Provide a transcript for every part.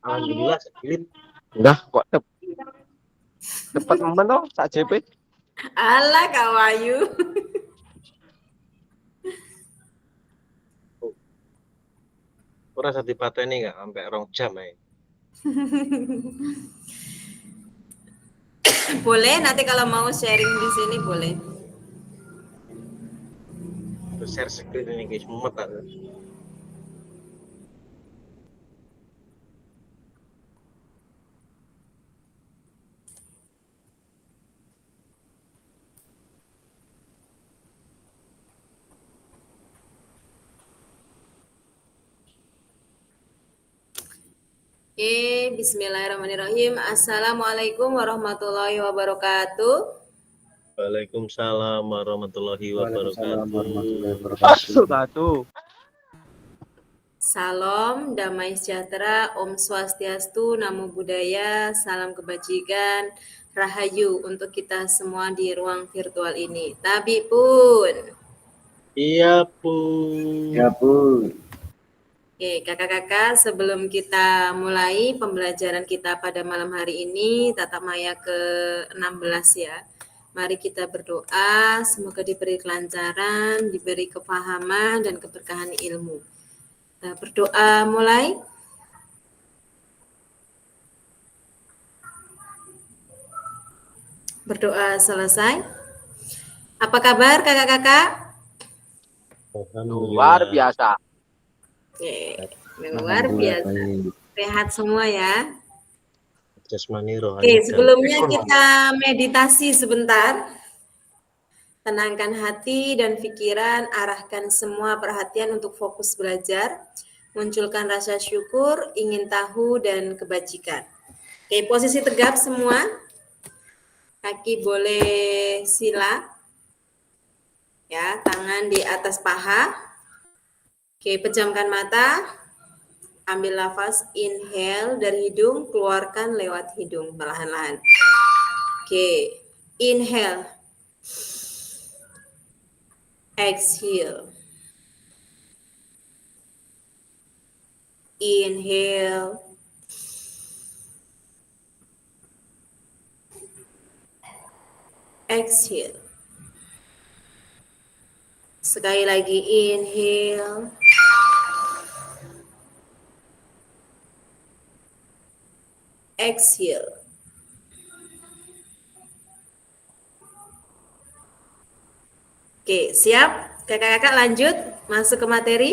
Alhamdulillah sekilit. Enggak kok cepet men toh sak JP. Alah Kak Wahyu. Aku rasa dipateni nggak sampai 2 jam ya. Boleh nanti kalau mau sharing di sini boleh. Terus share screen ini guys, mumet aku. Oke, bismillahirrahmanirrahim. Assalamualaikum warahmatullahi wabarakatuh. Waalaikumsalam warahmatullahi Waalaikumsalam warahmatullahi wabarakatuh. wabarakatuh. Satu. Salam, damai sejahtera, Om Swastiastu, Namo Buddhaya, salam kebajikan, Rahayu untuk kita semua di ruang virtual ini. Tabi pun. Iya Bu. Ya Bu. Oke, kakak-kakak, sebelum kita mulai pembelajaran kita pada malam hari ini, Tata Maya ke-16 ya. Mari kita berdoa, semoga diberi kelancaran, diberi kefahaman, dan keberkahan ilmu. Nah, berdoa mulai. Berdoa selesai. Apa kabar kakak-kakak? Luar biasa. Oke, luar biasa. Sehat semua ya. Jasmani rohani. Oke, sebelumnya ekonomi. kita meditasi sebentar. Tenangkan hati dan pikiran, arahkan semua perhatian untuk fokus belajar. Munculkan rasa syukur, ingin tahu, dan kebajikan. Oke, posisi tegap semua. Kaki boleh sila. Ya, tangan di atas paha. Oke, pejamkan mata. Ambil nafas, inhale dari hidung, keluarkan lewat hidung perlahan-lahan. Oke, inhale. Exhale. Inhale. Exhale. Sekali lagi inhale. Exhale. Oke, siap? Kakak-kakak lanjut masuk ke materi.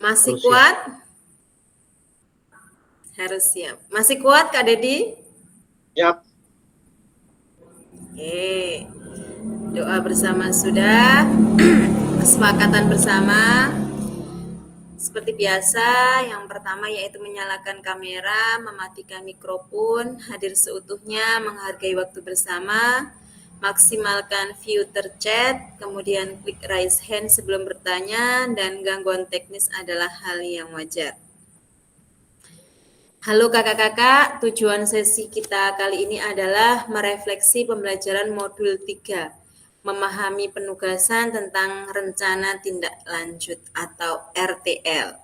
Masih Terus kuat? Harus siap. Masih kuat Kak Dedi? Yap. Oke. Doa bersama sudah. Kesepakatan bersama. Seperti biasa, yang pertama yaitu menyalakan kamera, mematikan mikrofon, hadir seutuhnya, menghargai waktu bersama, maksimalkan view terchat, kemudian klik raise hand sebelum bertanya, dan gangguan teknis adalah hal yang wajar. Halo kakak-kakak, tujuan sesi kita kali ini adalah merefleksi pembelajaran modul 3, memahami penugasan tentang rencana tindak lanjut atau RTL.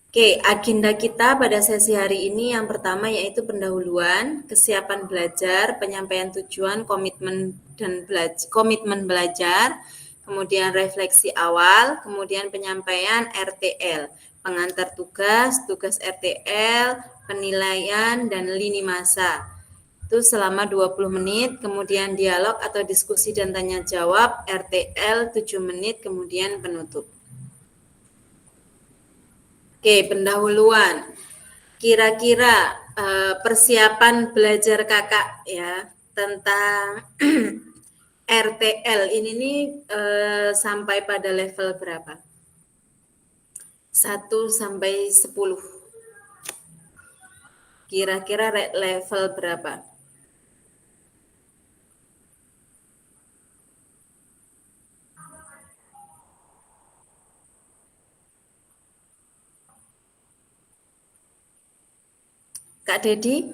Oke, agenda kita pada sesi hari ini yang pertama yaitu pendahuluan, kesiapan belajar, penyampaian tujuan, komitmen belajar, kemudian refleksi awal, kemudian penyampaian RTL, pengantar tugas, tugas RTL, penilaian, dan lini masa. Itu selama 20 menit, kemudian dialog atau diskusi dan tanya jawab, RTL 7 menit, kemudian penutup. Oke, pendahuluan. Kira-kira persiapan belajar kakak ya tentang RTL ini nih sampai pada level berapa? 1 sampai 10. Kira-kira level berapa? Kak Dedi?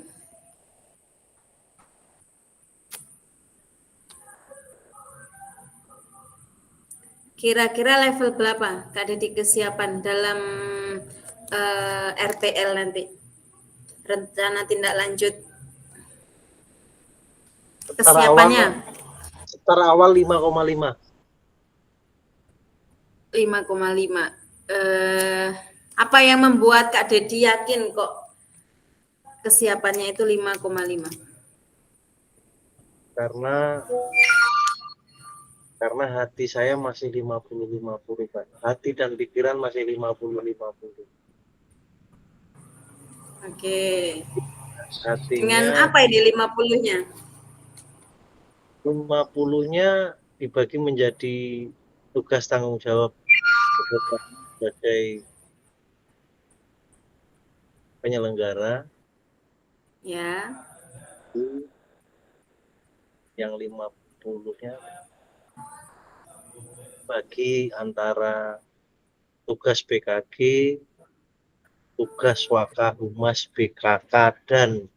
Kira-kira level berapa Kak Dedi kesiapan dalam RTL nanti? Rencana tindak lanjut kesiapannya Setara awal 5,5. 5,5. Apa yang membuat Kak Dedi yakin kok kesiapannya itu 5,5? Karena hati saya masih 50-50, Pak. Hati dan pikiran masih 50-50. Oke. Dengan Hatinya apa ini 50-nya? 50-nya dibagi menjadi tugas tanggung jawab sebagai penyelenggara. Ya. Yang 50-nya bagi antara tugas BKG, tugas Wakahumas BKK, dan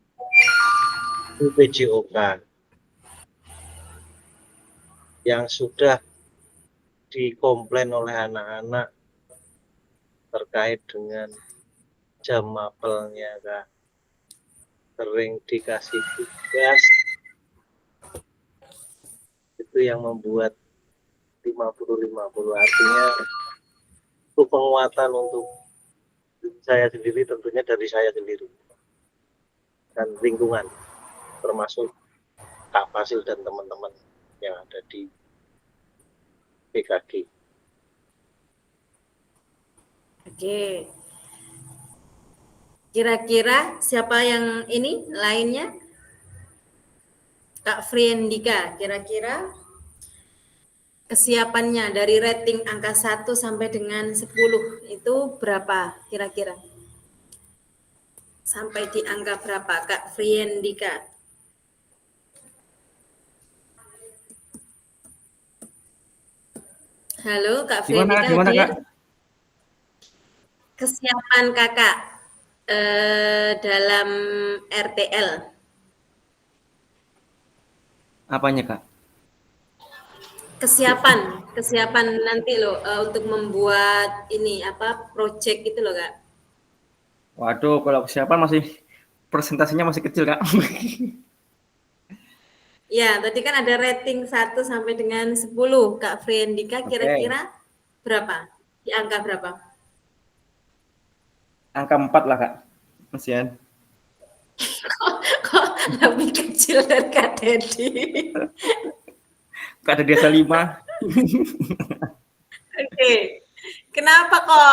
UPJOK yang sudah dikomplain oleh anak-anak terkait dengan jam mapelnya, Kak. Sering dikasih tugas, itu yang membuat 50-50. Artinya itu penguatan untuk saya sendiri, tentunya dari saya sendiri dan lingkungan, termasuk Kak Fasil dan teman-teman yang ada di BKG. Oke. Kira-kira siapa yang ini lainnya? Kak Friendika, kira-kira kesiapannya dari rating angka 1 sampai dengan 10 itu berapa kira-kira? Sampai di angka berapa Kak Friendika? Halo Kak Friendika Gimana hadir? Kak? Kesiapan Kakak dalam RTL. Apanya Kak? Kesiapan nanti loh untuk membuat ini apa project itu loh Kak. Waduh, kalau kesiapan masih presentasinya masih kecil Kak. Ya, tadi kan ada rating 1 sampai dengan 10. Kak Friendika Oke, kira-kira berapa? Di angka berapa? angka 4 lah Kak. Masian. Kok lebih kecil dari Kak Dedi? Kak ada desa 5. Oke. Kenapa kok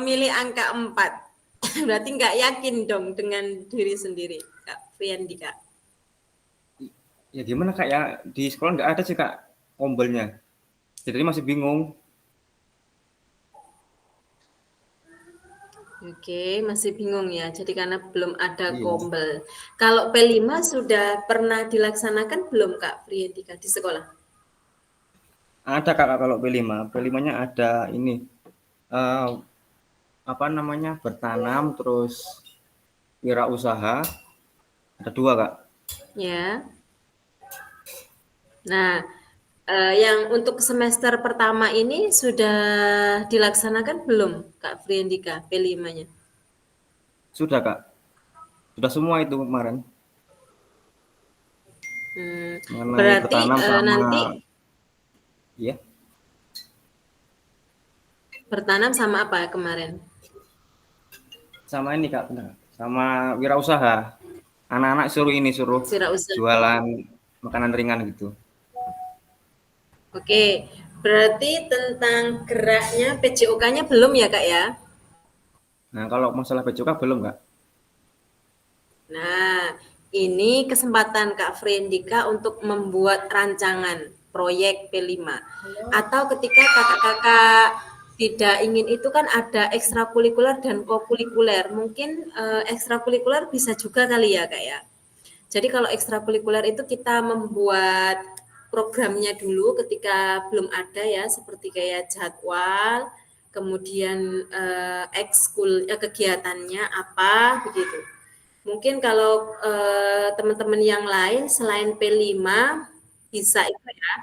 memilih angka 4? Berarti nggak yakin dong dengan diri sendiri, Kak Friendika. Ya gimana Kak ya, di sekolah nggak ada sih Kak kombelnya. Jadi masih bingung. Oke, masih bingung ya. Jadi karena belum ada Iya. kombel. Kalau P5 sudah pernah dilaksanakan belum Kak Friendika di sekolah? Ada Kak kalau P5. P5-nya ada ini. eh, apa namanya? Bertanam terus wirausaha. Ada 2 Kak. Ya. Nah, yang untuk semester pertama ini sudah dilaksanakan belum Kak Friendika P5-nya? Sudah Kak. Sudah semua itu kemarin. Mengenai Berarti bertanam sama nanti ya, bertanam sama apa kemarin? sama ini Kak, benar. Sama wirausaha. Anak-anak suruh Wirausaha. jualan makanan ringan gitu. Oke, berarti tentang geraknya PJOK-nya belum ya Kak ya? Nah, kalau masalah BCOK belum Kak. Nah, ini kesempatan Kak Friendika untuk membuat rancangan proyek P5. Atau ketika kakak-kakak tidak ingin itu kan ada ekstrakurikuler dan kokurikuler. Mungkin ekstrakurikuler bisa juga kali ya Kak ya. Jadi kalau ekstrakurikuler itu kita membuat programnya dulu ketika belum ada ya, seperti kayak jadwal, kemudian ekskul kegiatannya apa begitu. Mungkin kalau teman-teman yang lain selain P5 bisa itu ya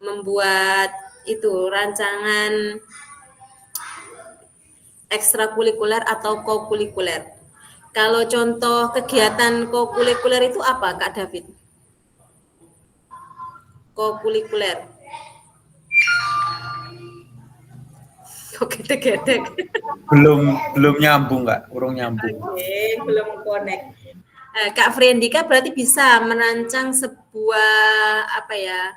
membuat itu rancangan ekstrakurikuler atau kokurikuler. Kalau contoh kegiatan kokurikuler itu apa, Kak David? Kokurikuler. Kok gede-gede? Belum nyambung, Kak. Urung nyambung. Oke, belum connect. Kak Friendika berarti bisa merancang sebuah apa ya,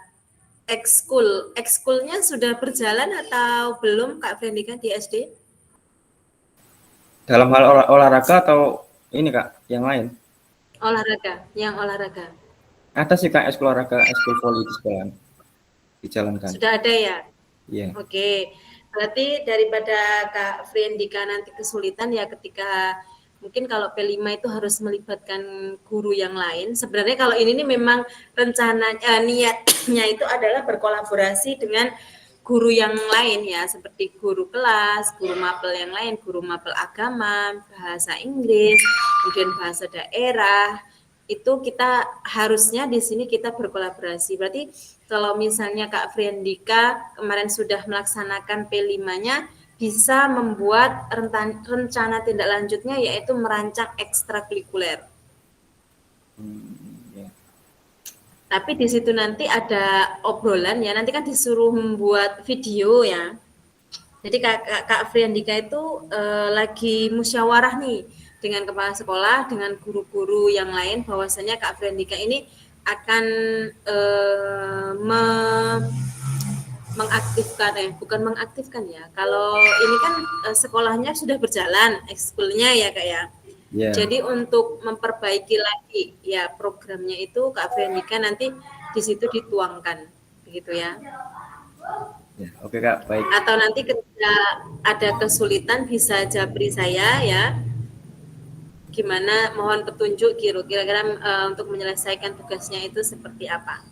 ekskul. Ekskulnya sudah berjalan atau belum, Kak Friendika, di SD? Dalam hal olahraga atau ini, Kak, yang lain? Olahraga, yang olahraga. Ada sih, Kak, ekskul olahraga, ekskul voli di sekolah dijalankan. Sudah ada ya? Iya. Oke, berarti daripada Kak Friendika nanti kesulitan ya ketika mungkin kalau P5 itu harus melibatkan guru yang lain. Sebenarnya kalau ini nih memang niatnya itu adalah berkolaborasi dengan guru yang lain ya, seperti guru kelas, guru mapel yang lain, guru mapel agama, bahasa Inggris, kemudian bahasa daerah. Itu kita harusnya di sini kita berkolaborasi. Berarti kalau misalnya Kak Friendika kemarin sudah melaksanakan P5-nya, bisa membuat rencana tindak lanjutnya yaitu merancang ekstrakurikuler. Ya. Tapi di situ nanti ada obrolan ya, nanti kan disuruh membuat video ya. Jadi Kak Friandika itu lagi musyawarah nih dengan kepala sekolah, dengan guru-guru yang lain bahwasanya Kak Friandika ini akan bukan mengaktifkan ya. Kalau ini kan sekolahnya sudah berjalan, ekskulnya ya Kak ya. Yeah. Jadi untuk memperbaiki lagi ya programnya itu Kak Friandika nanti di situ dituangkan, begitu ya. Ya, oke Kak, baik. Atau nanti ketika ada kesulitan bisa japri saya ya. Gimana, mohon petunjuk kira-kira untuk menyelesaikan tugasnya itu seperti apa.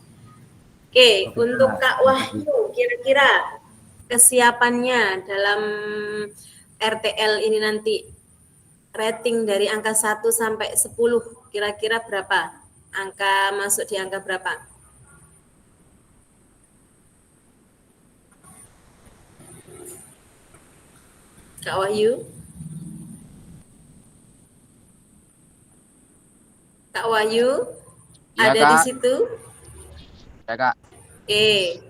Oke, untuk Kak Wahyu, kira-kira kesiapannya dalam RTL ini nanti rating dari angka 1 sampai 10 kira-kira berapa? Angka masuk di angka berapa? Kak Wahyu? Kak Wahyu? Ya, ada Kak. Di situ? Ya, Kak. Oke.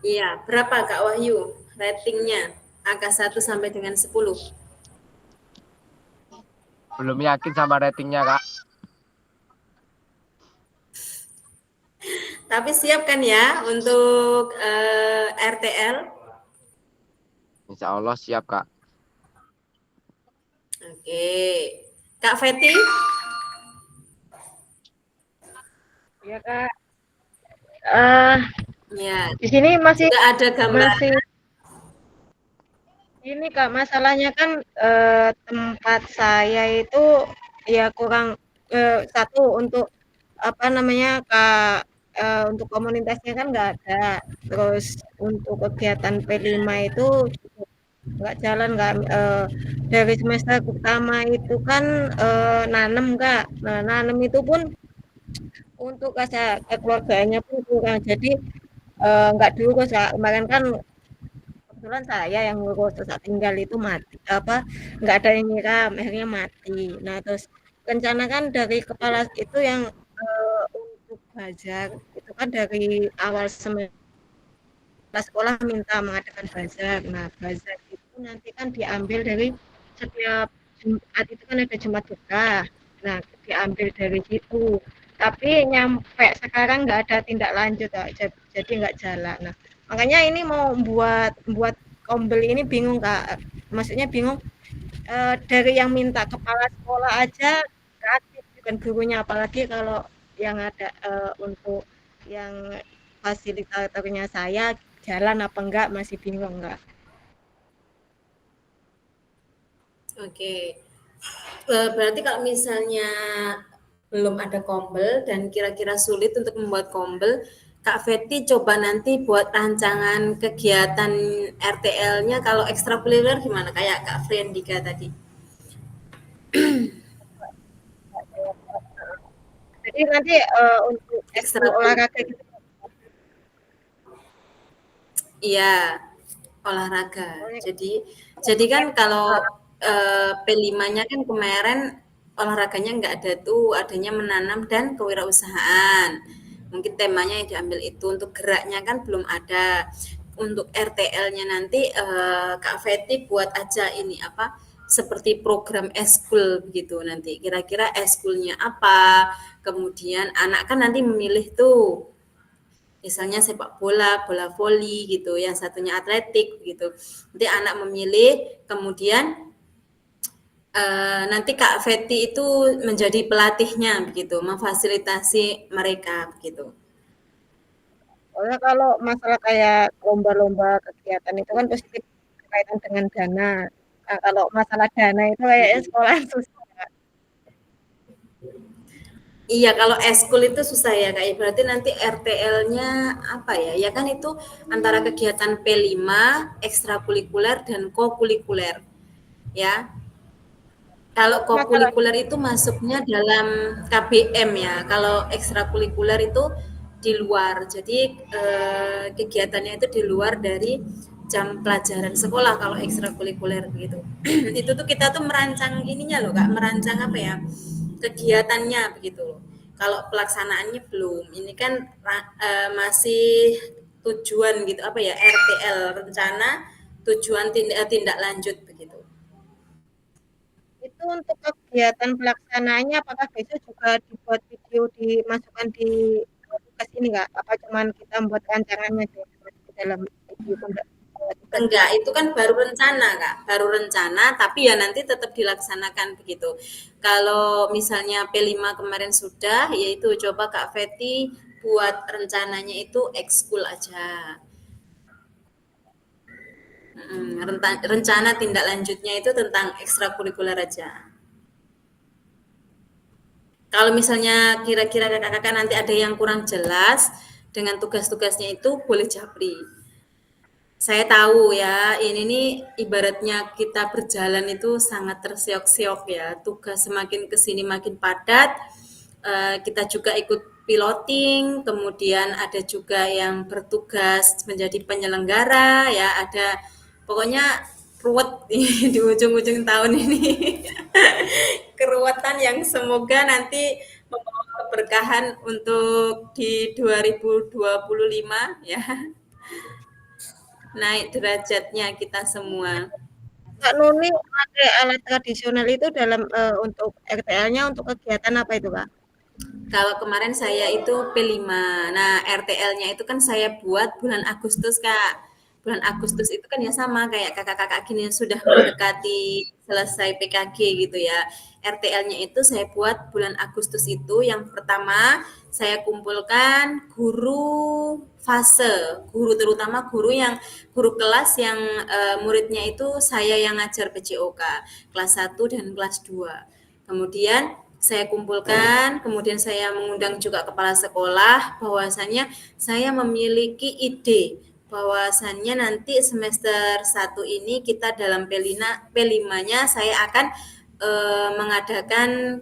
Iya, berapa Kak Wahyu ratingnya? Angka 1 sampai dengan 10. Belum yakin sama ratingnya, Kak. Tapi siap kan ya untuk RTL? Insya Allah siap, Kak. Oke. Kak Feti? Ya Kak. Ya. Di sini masih Sudah ada gambar. Ini Kak, masalahnya kan tempat saya itu ya kurang satu untuk apa namanya Kak, untuk komunitasnya kan nggak ada. Terus untuk kegiatan P5 itu nggak jalan Kak. Dari semester pertama itu kan nanem Kak. Nah, nanem itu pun untuk keluarganya pun kurang. Jadi nggak diurus Kak. Kemarin kan kebetulan saya yang ngurus, terus saat tinggal itu mati nggak ada yang nyiram, akhirnya mati. Nah terus rencana kan dari kepala itu yang untuk bazar itu kan dari awal semester sekolah minta mengadakan bazar. Nah bazar itu nanti kan diambil dari setiap Jumat itu kan ada Jumat Berkah. Nah diambil dari situ, tapi nyampe sekarang nggak ada tindak lanjut jadi nggak jalan. Nah makanya ini mau buat kombel ini bingung Kak, maksudnya bingung dari yang minta kepala sekolah aja gratis bukan gurunya, apalagi kalau yang ada untuk yang fasilitatornya saya jalan apa enggak masih bingung Kak. Oke. Berarti kalau misalnya belum ada kombel dan kira-kira sulit untuk membuat kombel, Kak Feti coba nanti buat rancangan kegiatan RTL-nya kalau ekstrakurikuler gimana? Kayak Kak Friandika tadi. Jadi nanti untuk ekstra olahraga gitu. Iya, olahraga. Soalnya Jadi kan kalau P5-nya kan kemarin olahraganya nggak ada tuh, adanya menanam dan kewirausahaan. Mungkin temanya yang diambil itu untuk geraknya kan belum ada. Untuk RTL-nya nanti Kak Feti buat aja ini apa seperti program eskul begitu nanti. Kira-kira eskulnya apa? Kemudian anak kan nanti memilih tuh misalnya sepak bola, bola voli gitu, yang satunya atletik gitu. Nanti anak memilih, kemudian nanti Kak Feti itu menjadi pelatihnya begitu, memfasilitasi mereka begitu. soalnya kalau masalah kayak lomba-lomba kegiatan itu kan pasti berkaitan dengan dana. Nah, kalau masalah dana itu kayaknya sekolah susah. Iya, kalau eskul itu susah ya Kak. Berarti nanti RTL-nya apa ya? Ya kan itu antara kegiatan P5, ekstrakurikuler dan kokurikuler. Ya, kalau Masalah kokurikuler itu masuknya dalam KBM ya. Kalau ekstrakurikuler itu di luar. Jadi kegiatannya itu di luar dari jam pelajaran sekolah kalau ekstrakurikuler begitu. Itu tuh kita tuh merancang ininya loh Kak, merancang apa ya? Kegiatannya begitu loh. Kalau pelaksanaannya belum. Ini kan masih tujuan gitu apa ya? RTL rencana tujuan tindak lanjut begitu. itu untuk kegiatan pelaksanaannya apakah besok juga dibuat video dimasukkan di tugas ini nggak? Apa cuman kita membuat rancangannya aja di dalam video tugas Enggak, itu kan baru rencana, Kak. Baru rencana, tapi ya nanti tetap dilaksanakan begitu. Kalau misalnya P5 kemarin sudah, yaitu coba Kak Feti buat rencananya itu ekskul aja. Rencana tindak lanjutnya itu tentang ekstrakurikuler aja. Kalau misalnya kira-kira kakak-kakak nanti ada yang kurang jelas dengan tugas-tugasnya itu boleh japri. Saya tahu ya, ini nih ibaratnya kita berjalan itu sangat terseok-seok ya. Tugas semakin ke sini makin padat. Kita juga ikut piloting, kemudian ada juga yang bertugas menjadi penyelenggara ya, ada pokoknya ruwet di ujung-ujung tahun ini. Keruwetan yang semoga nanti membawa keberkahan untuk di 2025 ya. Naik derajatnya kita semua. Kak Nuni pakai alat tradisional itu dalam untuk RTL-nya untuk kegiatan apa itu Kak? Kalau kemarin saya itu P5. Nah, RTL-nya itu kan saya buat bulan Agustus, Kak. Bulan Agustus itu kan ya sama kayak kakak-kakak gini yang sudah mendekati selesai PKG gitu ya. RTL-nya itu saya buat bulan Agustus itu yang pertama saya kumpulkan guru fase, guru terutama guru kelas yang muridnya itu saya yang ngajar PJOK, kelas 1 dan kelas 2. Kemudian saya kumpulkan, kemudian saya mengundang juga kepala sekolah bahwasannya saya memiliki ide bahwasannya nanti semester 1 ini kita dalam P5-nya saya akan mengadakan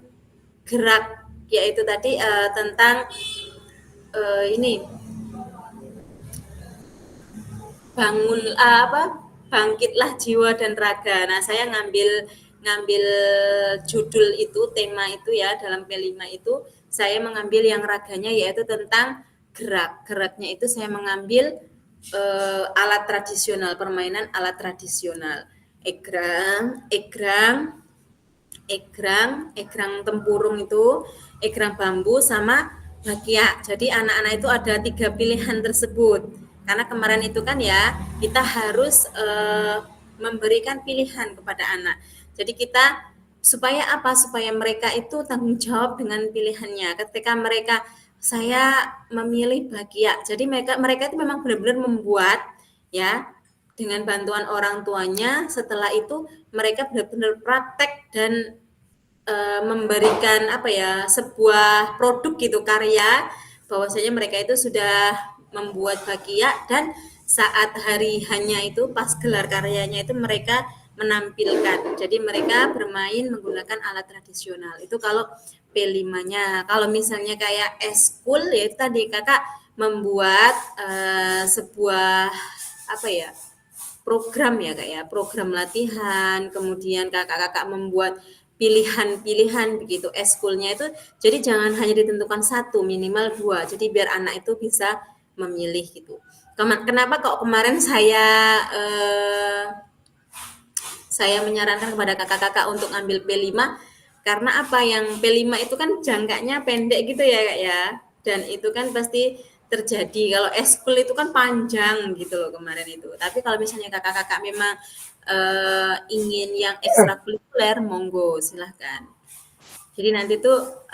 gerak yaitu tadi tentang ini bangun bangkitlah jiwa dan raga. Nah, saya ngambil ngambil judul itu, tema itu ya dalam P5 itu saya mengambil yang raganya yaitu tentang gerak. Geraknya itu saya mengambil alat tradisional, permainan alat tradisional. Egrang tempurung itu, egrang bambu sama bakiak. Jadi anak-anak itu ada 3 pilihan tersebut. Karena kemarin itu kan ya kita harus memberikan pilihan kepada anak. Jadi kita supaya apa? Supaya mereka itu tanggung jawab dengan pilihannya. Ketika mereka saya memilih bakiak. Jadi mereka itu memang benar-benar membuat ya dengan bantuan orang tuanya. Setelah itu mereka benar-benar praktek dan memberikan apa ya sebuah produk gitu karya bahwasanya mereka itu sudah membuat bakiak dan saat hari hanya itu pas gelar karyanya itu mereka menampilkan. Jadi mereka bermain menggunakan alat tradisional. Itu kalau P5-nya. Kalau misalnya kayak eskul ya tadi Kakak membuat sebuah apa ya, program ya Kak ya, program latihan, kemudian kakak-kakak membuat pilihan-pilihan begitu eskulnya itu, jadi jangan hanya ditentukan satu, minimal 2, jadi biar anak itu bisa memilih gitu. Kenapa kok kemarin saya menyarankan kepada kakak-kakak untuk ngambil P5, karena apa, yang P5 itu kan jangkanya pendek gitu ya Kak ya, dan itu kan pasti terjadi, kalau eskul itu kan panjang gitu loh kemarin itu. Tapi kalau misalnya kakak-kakak memang ingin yang ekstrakurikuler, monggo silahkan. Jadi nanti tuh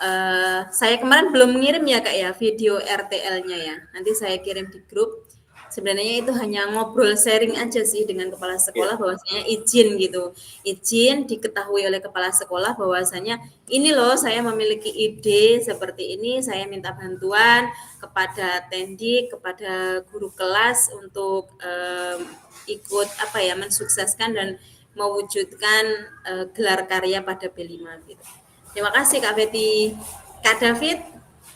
saya kemarin belum mengirim ya Kak ya video RTL-nya ya. Nanti saya kirim di grup. Sebenarnya itu hanya ngobrol sharing aja sih dengan kepala sekolah bahwasanya izin gitu. Izin diketahui oleh kepala sekolah bahwasanya ini loh saya memiliki ide seperti ini, saya minta bantuan kepada Tendik, kepada guru kelas untuk ikut apa ya, mensukseskan dan mewujudkan gelar karya pada B5 gitu. Terima kasih Kak Betty. Kak David,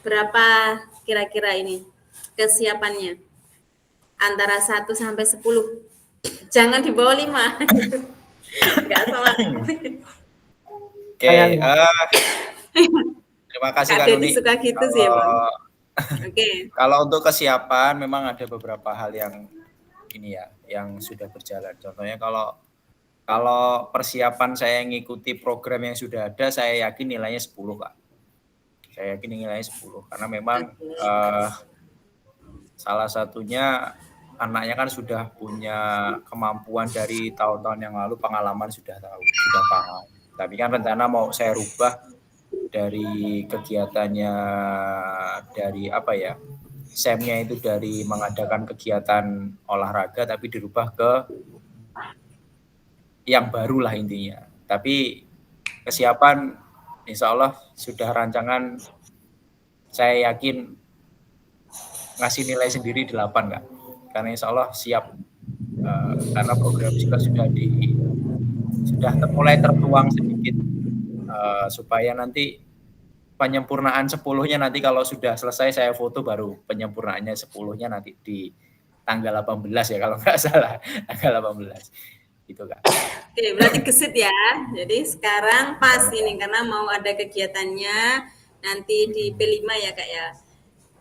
berapa kira-kira ini kesiapannya? Antara 1 sampai 10. Jangan di bawah 5. Enggak salah. Oke, terima kasih Kak Kak Betty Nuni. suka gitu sih emang. Oke. Kalau untuk kesiapan memang ada beberapa hal yang ini ya, yang sudah berjalan. Contohnya kalau persiapan saya ngikuti program yang sudah ada, saya yakin nilainya 10 Kak. Saya yakin nilainya 10 karena memang salah satunya anaknya kan sudah punya kemampuan dari tahun-tahun yang lalu, pengalaman sudah tahu, sudah paham. Tapi kan rencana mau saya rubah dari kegiatannya, dari apa ya, SEM-nya itu dari mengadakan kegiatan olahraga tapi dirubah ke yang baru lah intinya. Tapi kesiapan insya Allah sudah rancangan, saya yakin ngasih nilai sendiri 8 Kak. Karena insya Allah siap, karena program juga sudah mulai tertuang sedikit, supaya nanti penyempurnaan 10-nya nanti kalau sudah selesai saya foto, baru penyempurnaannya 10-nya nanti di tanggal 18 ya kalau nggak salah, tanggal 18 gitu Kak. Oke, berarti gesit ya. Jadi sekarang pas ini karena mau ada kegiatannya nanti di P5 ya Kak ya.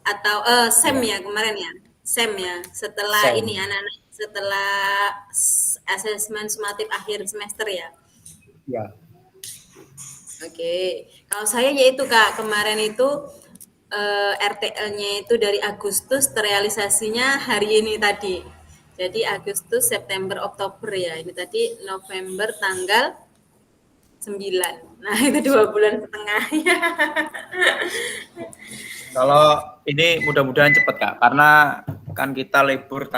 Atau SEM ya kemarin ya. SEM ya. Setelah SEM. ini anak-anak setelah asesmen sumatif akhir semester ya. Ya. Oke. Kalau saya yaitu Kak, kemarin itu RTL-nya itu dari Agustus, terrealisasinya hari ini tadi. Jadi Agustus, September, Oktober ya. Ini tadi November tanggal 9. Nah, itu 2 bulan setengah. Kalau ini mudah-mudahan cepat Kak, karena kan kita libur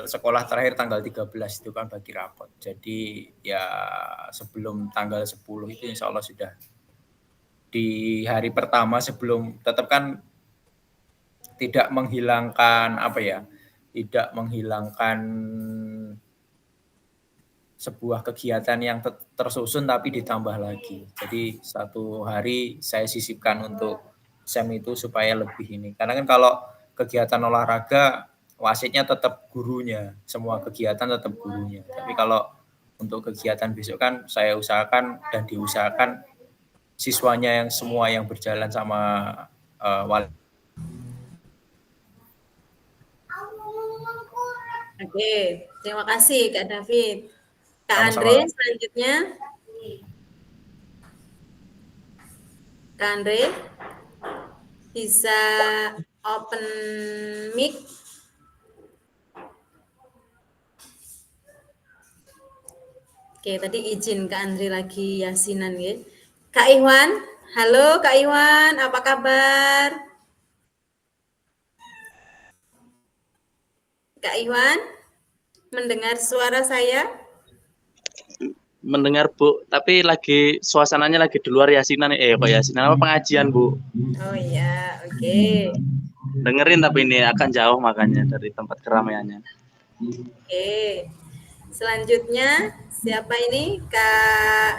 sekolah terakhir tanggal 13 itu kan bagi rapot. Jadi ya sebelum tanggal 10 itu insya Allah sudah di hari pertama, sebelum tetap kan tidak menghilangkan apa ya, tidak menghilangkan sebuah kegiatan yang tersusun tapi ditambah lagi. Jadi satu hari saya sisipkan untuk SEM itu supaya lebih ini. Karena kan kalau kegiatan olahraga wasitnya tetap gurunya, semua kegiatan tetap gurunya. Tapi kalau untuk kegiatan besok kan saya usahakan dan diusahakan siswanya yang semua yang berjalan sama wali. Oke, terima kasih Kak David. Kak Sama-sama. Andre selanjutnya. Kak Andre bisa open mic. Oke, tadi izin Kak Andre lagi yasinan ya. Kak Iwan, halo Kak Iwan, apa kabar? Kak Iwan, mendengar suara saya? Mendengar Bu, tapi lagi suasananya lagi di luar yasinan kok yasinan apa pengajian Bu? Oh iya, oke. Dengerin tapi ini akan jauh makanya dari tempat keramaiannya. Oke. Selanjutnya siapa ini? Kak,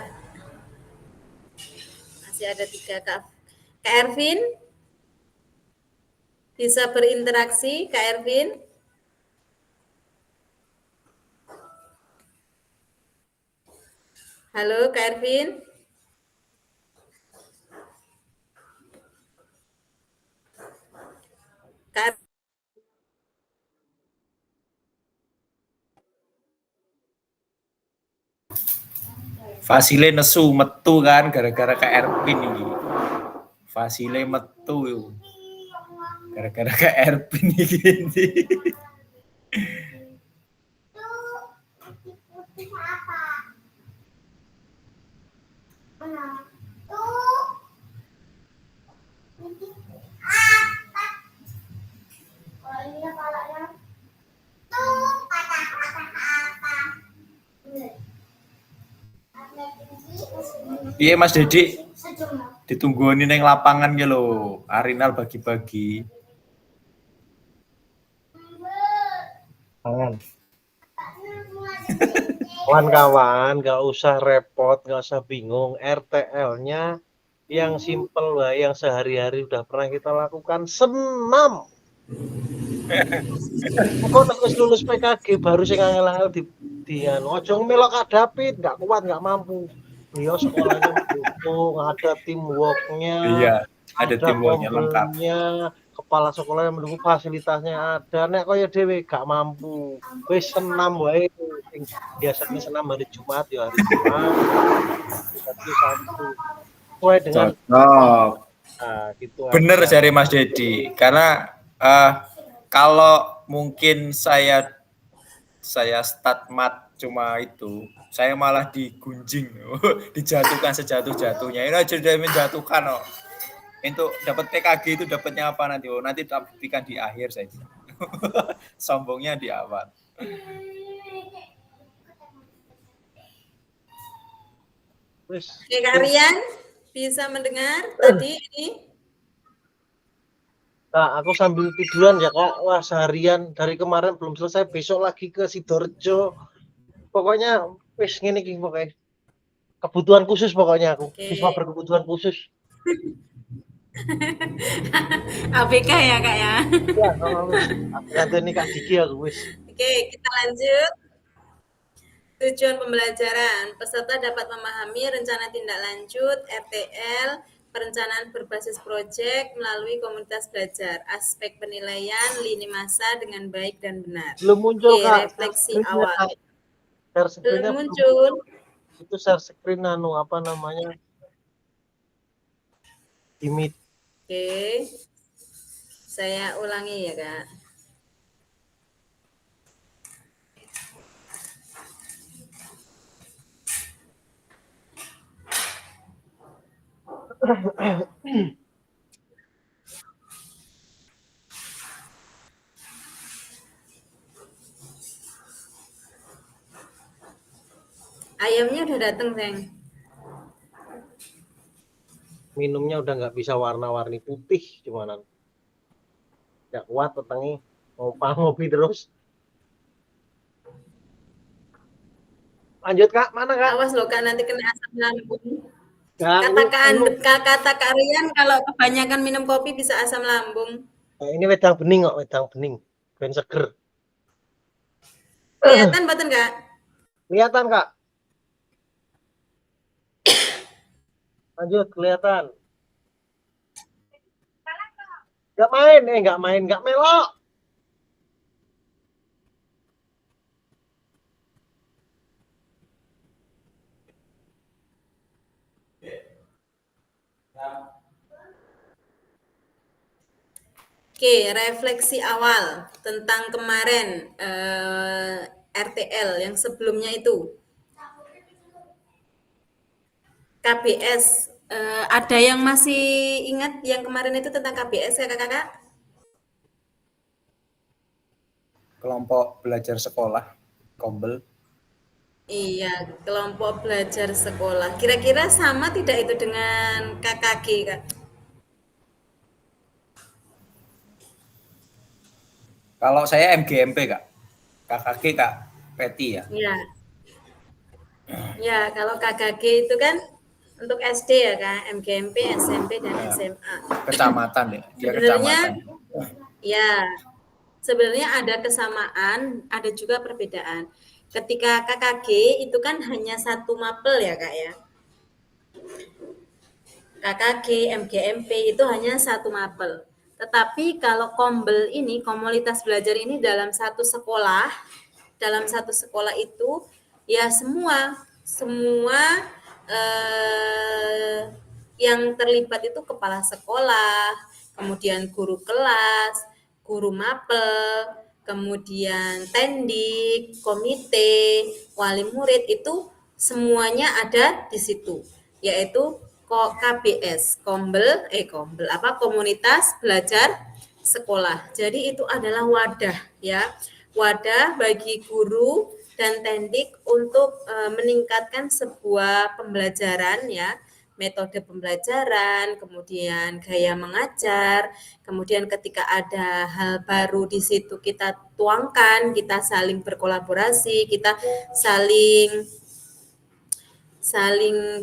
masih ada 3 Kak. Kak Ervin bisa berinteraksi, Kak Ervin. Halo, Kak Ervin. Kak Fasile nesu metu kan gara-gara Kak Erpin iki. Fasile metu yo. Gara-gara Kak Erpin iki. Iya Mas Dedi, ditungguin neng lapangan ya lo. Arinal bagi-bagi. Jangan. Kawan-kawan, nggak usah repot, nggak usah bingung. RTL-nya yang simple lah, yang sehari-hari udah pernah kita lakukan, senam. Kok harus lulus PKG baru sih ngangel-ngel di ojo melok Kak David, nggak kuat, nggak mampu. Beliau sekolahnya mendukung, ada teamworknya, Iya, ada teamworknya lengkap. kompelnya, kepala sekolahnya mendukung, fasilitasnya ada. Nek kaya dhewe gak mampu. Wis senam wae. Biasanya senam hari Jumat ya hari Jumat. Sabtu. Sesuai dengan Cocok. nah, gitu Bener aja. dari Mas Dedi, karena kalau mungkin saya start mat cuma itu, saya malah digunjing, dijatuhkan sejatuh-jatuhnya. Ini aja udah menjatuhkan oh. Untuk dapat PKG itu dapatnya apa nanti? Oh, nanti tak buktikan di akhir saja. Sombongnya di awal. Wis. Oke, Kak Rian bisa mendengar tadi ini? Nah, aku sambil tiduran ya Kak. Wah, seharian dari kemarin belum selesai, besok lagi ke Sidoarjo. Pokoknya wis ngene iki pokoknya. Kebutuhan khusus pokoknya aku. Oke. Siswa berkebutuhan khusus. ABK ya, Kak ya. Ya, nanti ini Kak Diki aku wis. Oke, kita lanjut. Tujuan pembelajaran. Peserta dapat memahami rencana tindak lanjut RTL, perencanaan berbasis proyek melalui komunitas belajar, aspek penilaian lini masa dengan baik dan benar. Belum muncul Oke, Kak. refleksi awal. Share screen-nya Belum muncul. Itu share screen apa namanya? Imit. Oke. Saya ulangi ya, Kak. Ayamnya udah datang, Seng. Minumnya udah nggak bisa warna-warni putih cuman nggak kuat petengnya mau ngopi terus. Lanjut Kak, mana Kak? Awas loh Kak, nanti kena asam lambung. Nggak, Kata Kak Rian kalau kebanyakan minum kopi bisa asam lambung. ini wedang bening kok, wedang bening. Ben seger. Kelihatan mboten Kak? Kelihatan Kak. Lanjut, kelihatan. Nggak main, nggak melok. Oke, refleksi awal tentang kemarin RTL yang sebelumnya itu. KBS, ada yang masih ingat yang kemarin itu tentang KBS ya Kakak? Kelompok belajar sekolah, Kombel. Iya, kelompok belajar sekolah. Kira-kira sama tidak itu dengan KKG, Kak? Kalau saya MGMP Kak, KKG Kak Peti ya. Iya. Ya, kalau KKG itu kan untuk SD ya Kak, MGMP, SMP, dan SMA. Kecamatan ya, dia Sebenarnya, kecamatan. ya, sebenarnya ada kesamaan, ada juga perbedaan. ketika KKG itu kan hanya satu mapel ya Kak ya. KKG, MGMP itu hanya satu mapel. Tetapi kalau Kombel ini, komunitas belajar ini dalam satu sekolah itu ya semua yang terlibat itu kepala sekolah, kemudian guru kelas, guru mapel, kemudian tendik, komite, wali murid itu semuanya ada di situ, yaitu KBS, komunitas belajar sekolah. Jadi itu adalah wadah ya, wadah bagi guru dan tendik untuk meningkatkan sebuah pembelajaran ya, metode pembelajaran, kemudian gaya mengajar, kemudian ketika ada hal baru di situ kita tuangkan, kita saling berkolaborasi, kita saling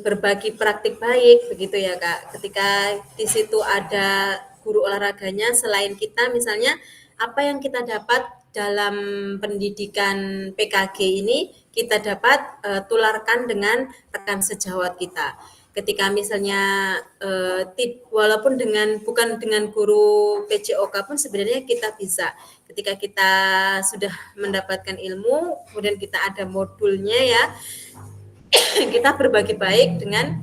berbagi praktik baik begitu ya Kak. Ketika di situ ada guru olahraganya, selain kita misalnya apa yang kita dapat dalam pendidikan PKG ini kita dapat tularkan dengan rekan sejawat kita. Ketika misalnya walaupun bukan dengan guru PJOK pun sebenarnya kita bisa. Ketika kita sudah mendapatkan ilmu, kemudian kita ada modulnya ya, kita berbagi baik dengan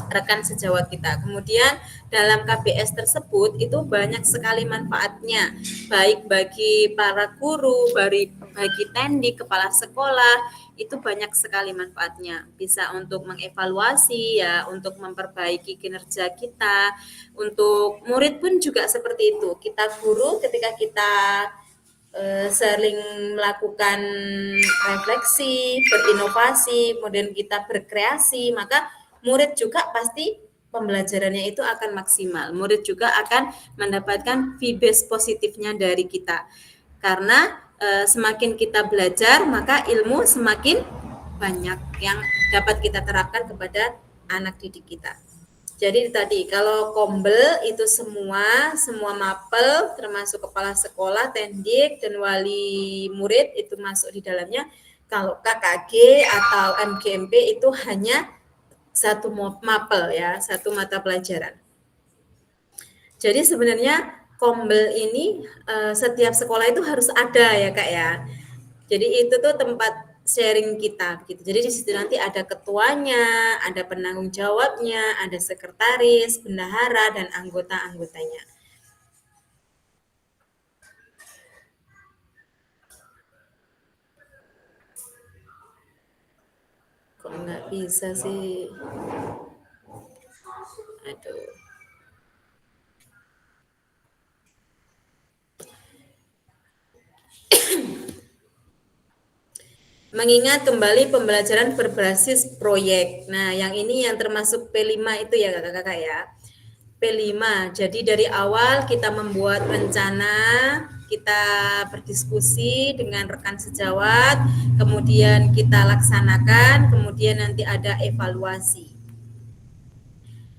rekan sejawat kita. Kemudian dalam KBS tersebut itu banyak sekali manfaatnya, baik bagi para guru, bagi tendik, kepala sekolah, itu banyak sekali manfaatnya. Bisa untuk mengevaluasi ya, untuk memperbaiki kinerja kita. Untuk murid pun juga seperti itu. Kita guru ketika kita sering melakukan refleksi, berinovasi, kemudian kita berkreasi, maka murid juga pasti pembelajarannya itu akan maksimal. Murid juga akan mendapatkan feedback positifnya dari kita. Karena semakin kita belajar, maka ilmu semakin banyak yang dapat kita terapkan kepada anak didik kita. Jadi tadi kalau Kombel itu semua mapel termasuk kepala sekolah, tendik dan wali murid itu masuk di dalamnya. Kalau KKG atau MGMP itu hanya satu mapel ya, satu mata pelajaran. Jadi sebenarnya Kombel ini setiap sekolah itu harus ada ya Kak ya. Jadi itu tuh tempat sharing kita gitu. Jadi di situ nanti ada ketuanya, ada penanggung jawabnya, ada sekretaris, bendahara dan anggota-anggotanya. Kok nggak bisa sih? Aduh. Mengingat kembali pembelajaran berbasis proyek. Nah, yang ini yang termasuk P5 itu ya kakak-kakak ya. P5. Jadi dari awal kita membuat rencana, kita berdiskusi dengan rekan sejawat, kemudian kita laksanakan, kemudian nanti ada evaluasi.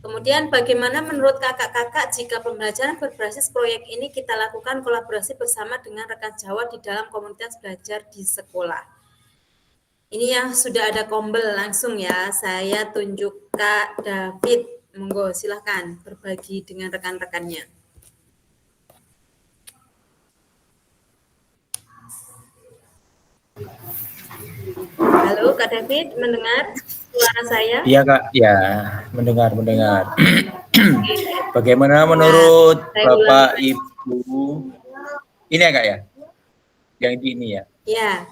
Kemudian bagaimana menurut kakak-kakak jika pembelajaran berbasis proyek ini kita lakukan kolaborasi bersama dengan rekan sejawat di dalam komunitas belajar di sekolah? Ini yang sudah ada Kombel langsung ya, saya tunjuk Kak David. Monggo silahkan berbagi dengan rekan-rekannya. Halo Kak David, mendengar suara saya? Iya Kak, ya mendengar. Bagaimana menurut Bapak Ibu? Ini ya Kak ya? Yang ini ya? Ya.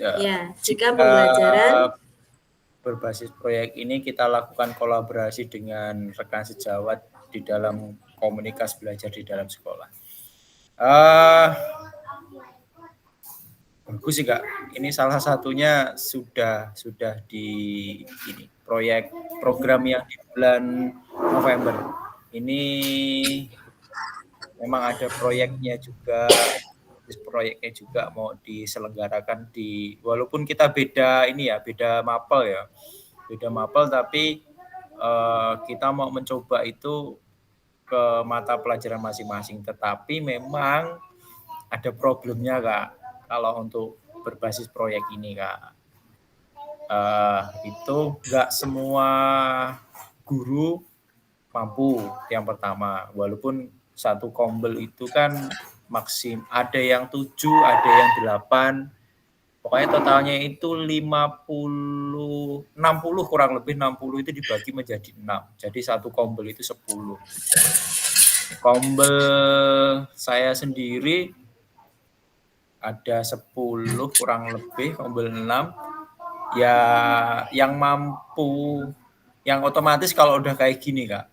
Ya, jika pembelajaran berbasis proyek ini kita lakukan kolaborasi dengan rekan sejawat di dalam komunitas belajar di dalam sekolah. Bagus sih Kak. Ini salah satunya sudah di ini program yang di bulan November. Ini memang ada proyeknya juga mau diselenggarakan walaupun kita beda mapel tapi kita mau mencoba itu ke mata pelajaran masing-masing, tetapi memang ada problemnya Kak kalau untuk berbasis proyek ini, Kak. Itu nggak semua guru mampu yang pertama, walaupun satu kombel itu kan ada yang 7, ada yang 8, pokoknya totalnya itu 60 kurang lebih 60 itu dibagi menjadi 6, jadi satu kombel itu 10. Kombel saya sendiri ada 10 kurang lebih, kombel 6 ya, yang mampu, yang otomatis kalau udah kayak gini, Kak,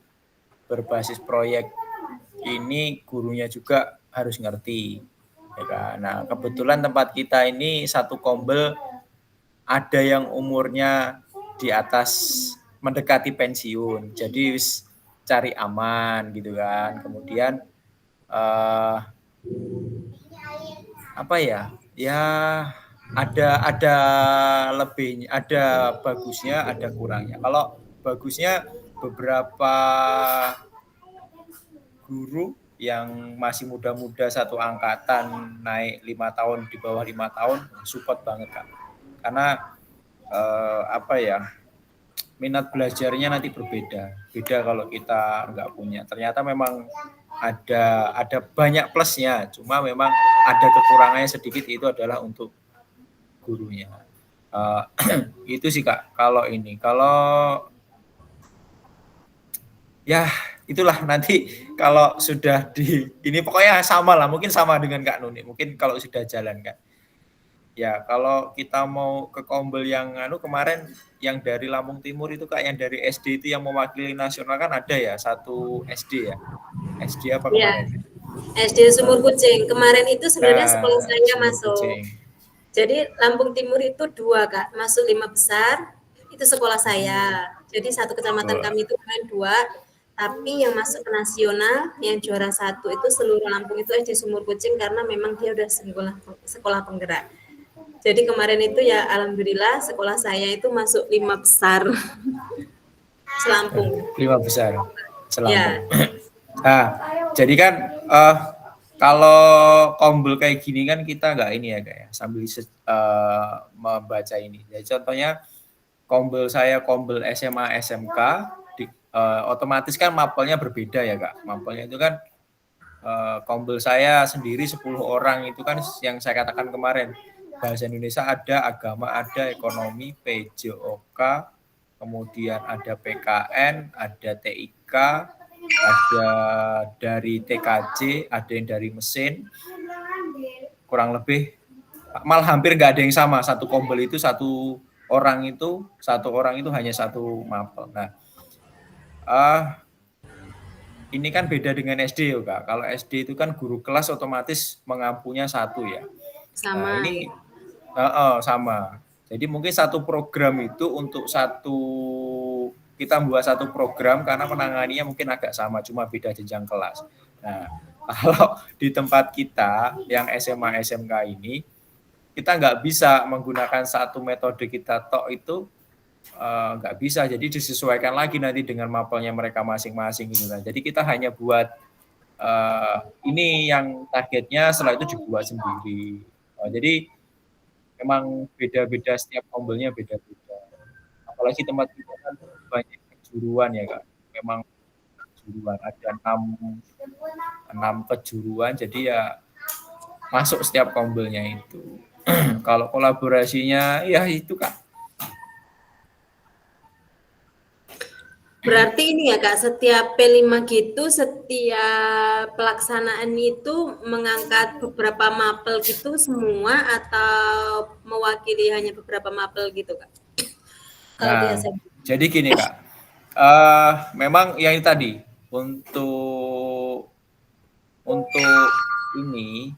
berbasis proyek ini gurunya juga harus ngerti, ya kan? Nah, kebetulan tempat kita ini satu kombel ada yang umurnya di atas mendekati pensiun, jadi cari aman gitu kan. Kemudian apa ya? Ya ada lebihnya, ada bagusnya, ada kurangnya. Kalau bagusnya, beberapa guru yang masih muda-muda satu angkatan naik 5 tahun, di bawah 5 tahun support banget, Kak. Karena apa ya, minat belajarnya nanti beda kalau kita nggak punya. Ternyata memang ada banyak plusnya, cuma memang ada kekurangannya sedikit, itu adalah untuk gurunya. Itu sih, Kak, kalau ini. Kalau ya itulah, nanti kalau sudah ini pokoknya sama lah, mungkin sama dengan Kak Nuni, mungkin kalau sudah jalan, Kak. Ya, kalau kita mau ke kombel yang kemarin yang dari Lampung Timur itu, Kak, yang dari SD itu yang mewakili nasional kan ada ya, satu SD ya. SD apa kemarin? Ya, SD Sumur Kucing. Kemarin itu sebenarnya sekolah saya masuk. Kucing. Jadi Lampung Timur itu 2, Kak, masuk 5 besar, itu sekolah saya. Jadi satu kecamatan kami itu kemarin 2, tapi yang masuk ke nasional, yang juara 1 itu seluruh Lampung itu SD Sumur Kucing, karena memang dia udah sekolah penggerak. Jadi kemarin itu ya alhamdulillah sekolah saya itu masuk 5 besar selampung. 5 besar selampung. Ya. Nah, jadi kan kalau kombel kayak gini kan kita nggak ini ya, kayak sambil membaca ini. Jadi contohnya kombel saya, kombel SMA SMK, otomatis kan mapelnya berbeda ya, Kak. Mapelnya itu kan kombel saya sendiri 10 orang itu kan yang saya katakan kemarin. Bahasa Indonesia ada, agama ada, ekonomi, PJOK, kemudian ada PKN, ada TIK, ada dari TKJ, ada yang dari mesin, kurang lebih malah hampir nggak ada yang sama. Satu kombel itu satu orang itu hanya satu mapel. Nah, ini kan beda dengan SD ya, Kak. Kalau SD itu kan guru kelas otomatis mengampunya 1 ya. Sama. Nah, ini sama. Jadi mungkin satu program itu untuk kita buat satu program karena menanganinya mungkin agak sama, cuma beda jenjang kelas. Nah, kalau di tempat kita yang SMA SMK ini, kita nggak bisa menggunakan satu metode kita tok itu, nggak bisa. Jadi disesuaikan lagi nanti dengan mapelnya mereka masing-masing gitu kan. Jadi kita hanya buat ini yang targetnya, setelah itu dibuat sendiri. Jadi memang beda-beda, setiap kombelnya beda-beda. Apalagi tempat kita kan banyak kejuruan ya, Kak. Memang kejuruan, ada 6 kejuruan, jadi ya masuk setiap kombelnya itu. Kalau kolaborasinya ya itu, Kak. Berarti ini ya, Kak, setiap P5 gitu, setiap pelaksanaan itu mengangkat beberapa mapel gitu semua, atau mewakili hanya beberapa mapel gitu, Kak? Nah, jadi gini, Kak, memang yang tadi untuk ini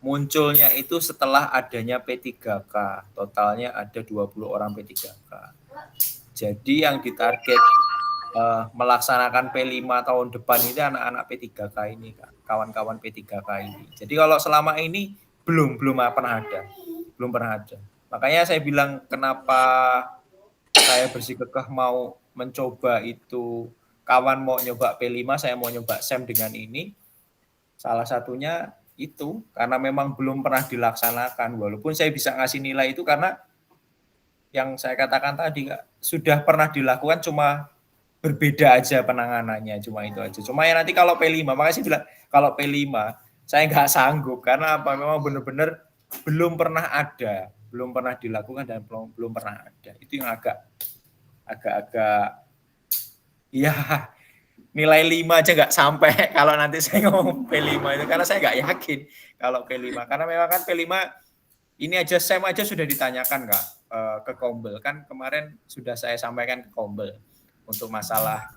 munculnya itu setelah adanya P3K, totalnya ada 20 orang P3K. Jadi yang ditarget melaksanakan P5 tahun depan ini anak-anak P3K ini, Kak, kawan-kawan P3K ini. Jadi kalau selama ini belum pernah ada. Makanya saya bilang kenapa saya bersikukuh mau mencoba itu, kawan mau nyoba P5, saya mau nyoba SEM dengan ini. Salah satunya itu karena memang belum pernah dilaksanakan. Walaupun saya bisa ngasih nilai itu karena yang saya katakan tadi sudah pernah dilakukan, cuma berbeda aja penanganannya, cuma itu aja. Cuma ya nanti kalau P5, makanya saya bilang kalau P5 saya nggak sanggup karena apa? Memang benar-benar belum pernah ada, belum pernah dilakukan dan belum pernah ada. Itu yang agak ya nilai 5 aja nggak sampai kalau nanti saya ngomong P5 itu karena saya nggak yakin kalau P5 karena memang kan P5 ini aja SEM aja sudah ditanyakan Kak ke Kombel kan kemarin sudah saya sampaikan ke Kombel untuk masalah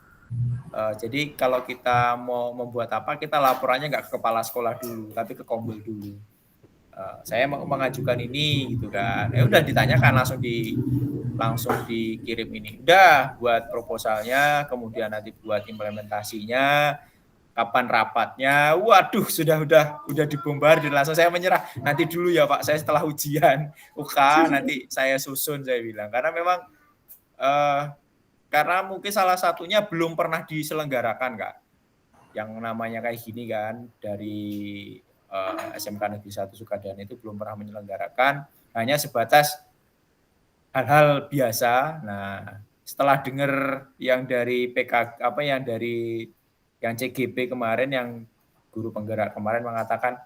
jadi kalau kita mau membuat apa kita laporannya nggak ke kepala sekolah dulu tapi ke Kombel dulu. Saya mau mengajukan ini gitu kan. Udah ditanyakan langsung dikirim ini. Udah buat proposalnya, kemudian nanti buat implementasinya, kapan rapatnya. Waduh, sudah dibombardir langsung saya menyerah. Nanti dulu ya Pak, saya setelah ujian UK nanti saya susun saya bilang. Karena memang karena mungkin salah satunya belum pernah diselenggarakan Kak. Yang namanya kayak gini kan dari SMK Negeri 1 Sukadana itu belum pernah menyelenggarakan, hanya sebatas hal-hal biasa. Nah, setelah dengar yang dari PK yang CGP kemarin yang guru penggerak kemarin mengatakan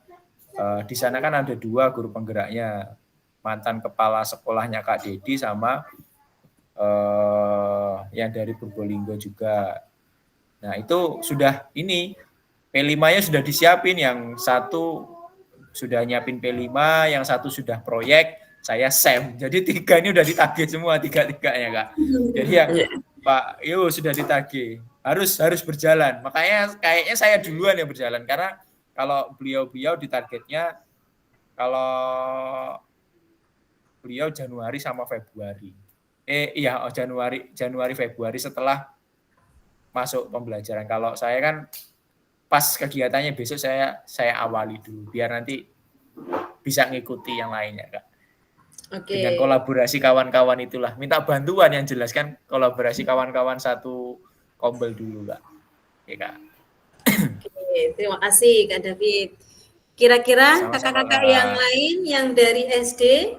di sana kan ada 2 guru penggeraknya, mantan kepala sekolahnya Kak Dedi sama yang dari Purbolinggo juga. Nah, itu sudah ini P5-nya sudah disiapin, yang satu sudah nyiapin P5, yang satu sudah proyek, saya SEM. Jadi 3 ini udah ditagih semua, 3-3-nya Kak. Jadi yang Pak Yo sudah ditagih, harus berjalan. Makanya kayaknya saya duluan yang berjalan, karena kalau beliau ditargetnya, kalau beliau Januari sama Februari. Januari Februari setelah masuk pembelajaran. Kalau saya kan pas kegiatannya besok saya awali dulu biar nanti bisa ngikuti yang lainnya Kak. Dengan kolaborasi kawan-kawan itulah, minta bantuan yang jelas kan, kolaborasi kawan-kawan satu Kombel dulu Kak. Ya Kak. Oke, terima kasih Kak David. Kira-kira kakak-kakak yang lain yang dari SD,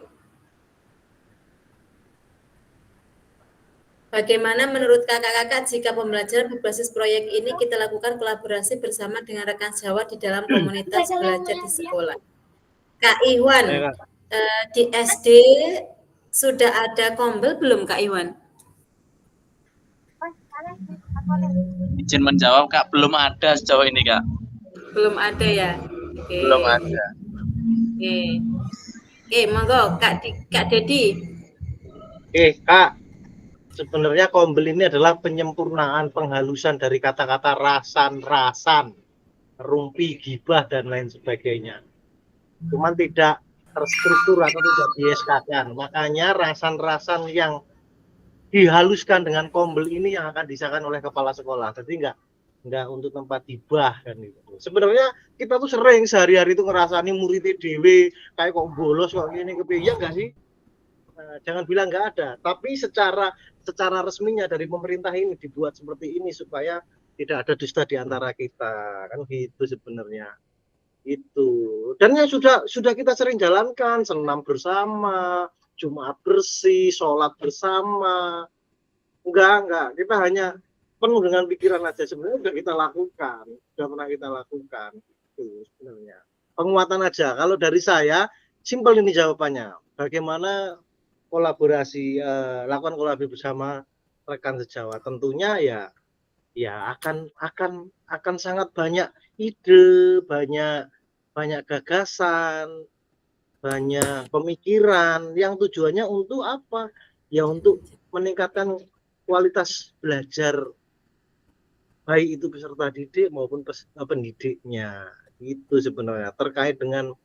bagaimana menurut kakak-kakak jika pembelajaran berbasis proyek ini kita lakukan kolaborasi bersama dengan rekan sejawat di dalam komunitas belajar di sekolah? Kak Iwan, di SD sudah ada Kombel belum Kak Iwan? Izin menjawab Kak, belum ada sejauh ini Kak. Belum ada ya? Oke. Belum ada. Oke, monggo Kak Dedi. Kak. Sebenarnya Kombel ini adalah penyempurnaan penghalusan dari kata-kata rasan, rumpi, gibah, dan lain sebagainya. Cuman tidak terstruktur atau tidak di-SK-kan. Makanya rasan-rasan yang dihaluskan dengan Kombel ini yang akan disahkan oleh kepala sekolah. Jadi enggak untuk tempat gibah kan gitu. Sebenarnya kita tuh sering sehari-hari itu ngerasani muridnya dewe kayak kok bolos kok gini kepiye enggak sih? Nah, jangan bilang nggak ada, tapi secara resminya dari pemerintah ini dibuat seperti ini supaya tidak ada dusta di antara kita, kan gitu sebenarnya. Itu. Dan yang sudah kita sering jalankan, senam bersama, Jumat bersih, sholat bersama. Enggak, kita hanya penuh dengan pikiran aja, sebenarnya sudah kita lakukan, sudah pernah kita lakukan. Itu sebenarnya. Penguatan aja. Kalau dari saya, simpel ini jawabannya. Bagaimana kolaborasi, lakukan kolaborasi bersama rekan sejawat, tentunya ya akan sangat banyak ide, banyak gagasan, banyak pemikiran yang tujuannya untuk apa? Ya untuk meningkatkan kualitas belajar baik itu peserta didik maupun pendidiknya. Itu sebenarnya terkait dengan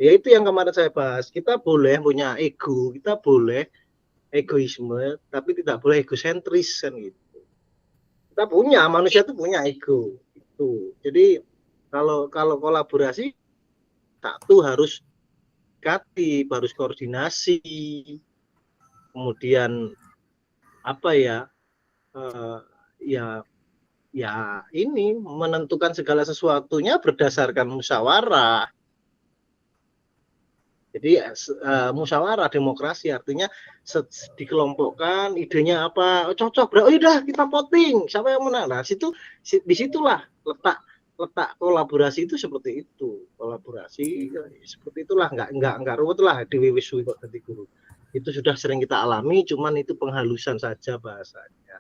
ya itu yang kemarin saya bahas, kita boleh punya ego, kita boleh egoisme, tapi tidak boleh egosentris kan gitu. Kita punya, manusia itu punya ego itu. Jadi kalau kolaborasi satu harus kreatif, harus koordinasi, kemudian apa ya ini menentukan segala sesuatunya berdasarkan musyawarah. Jadi musyawarah demokrasi artinya dikelompokkan idenya apa cocok, oh udah kita voting siapa yang menang. Nah disitulah letak kolaborasi itu seperti itu, kolaborasi seperti itulah, nggak ruwet lah diwiwisui kok ganti guru. Itu sudah sering kita alami, cuman itu penghalusan saja bahasanya.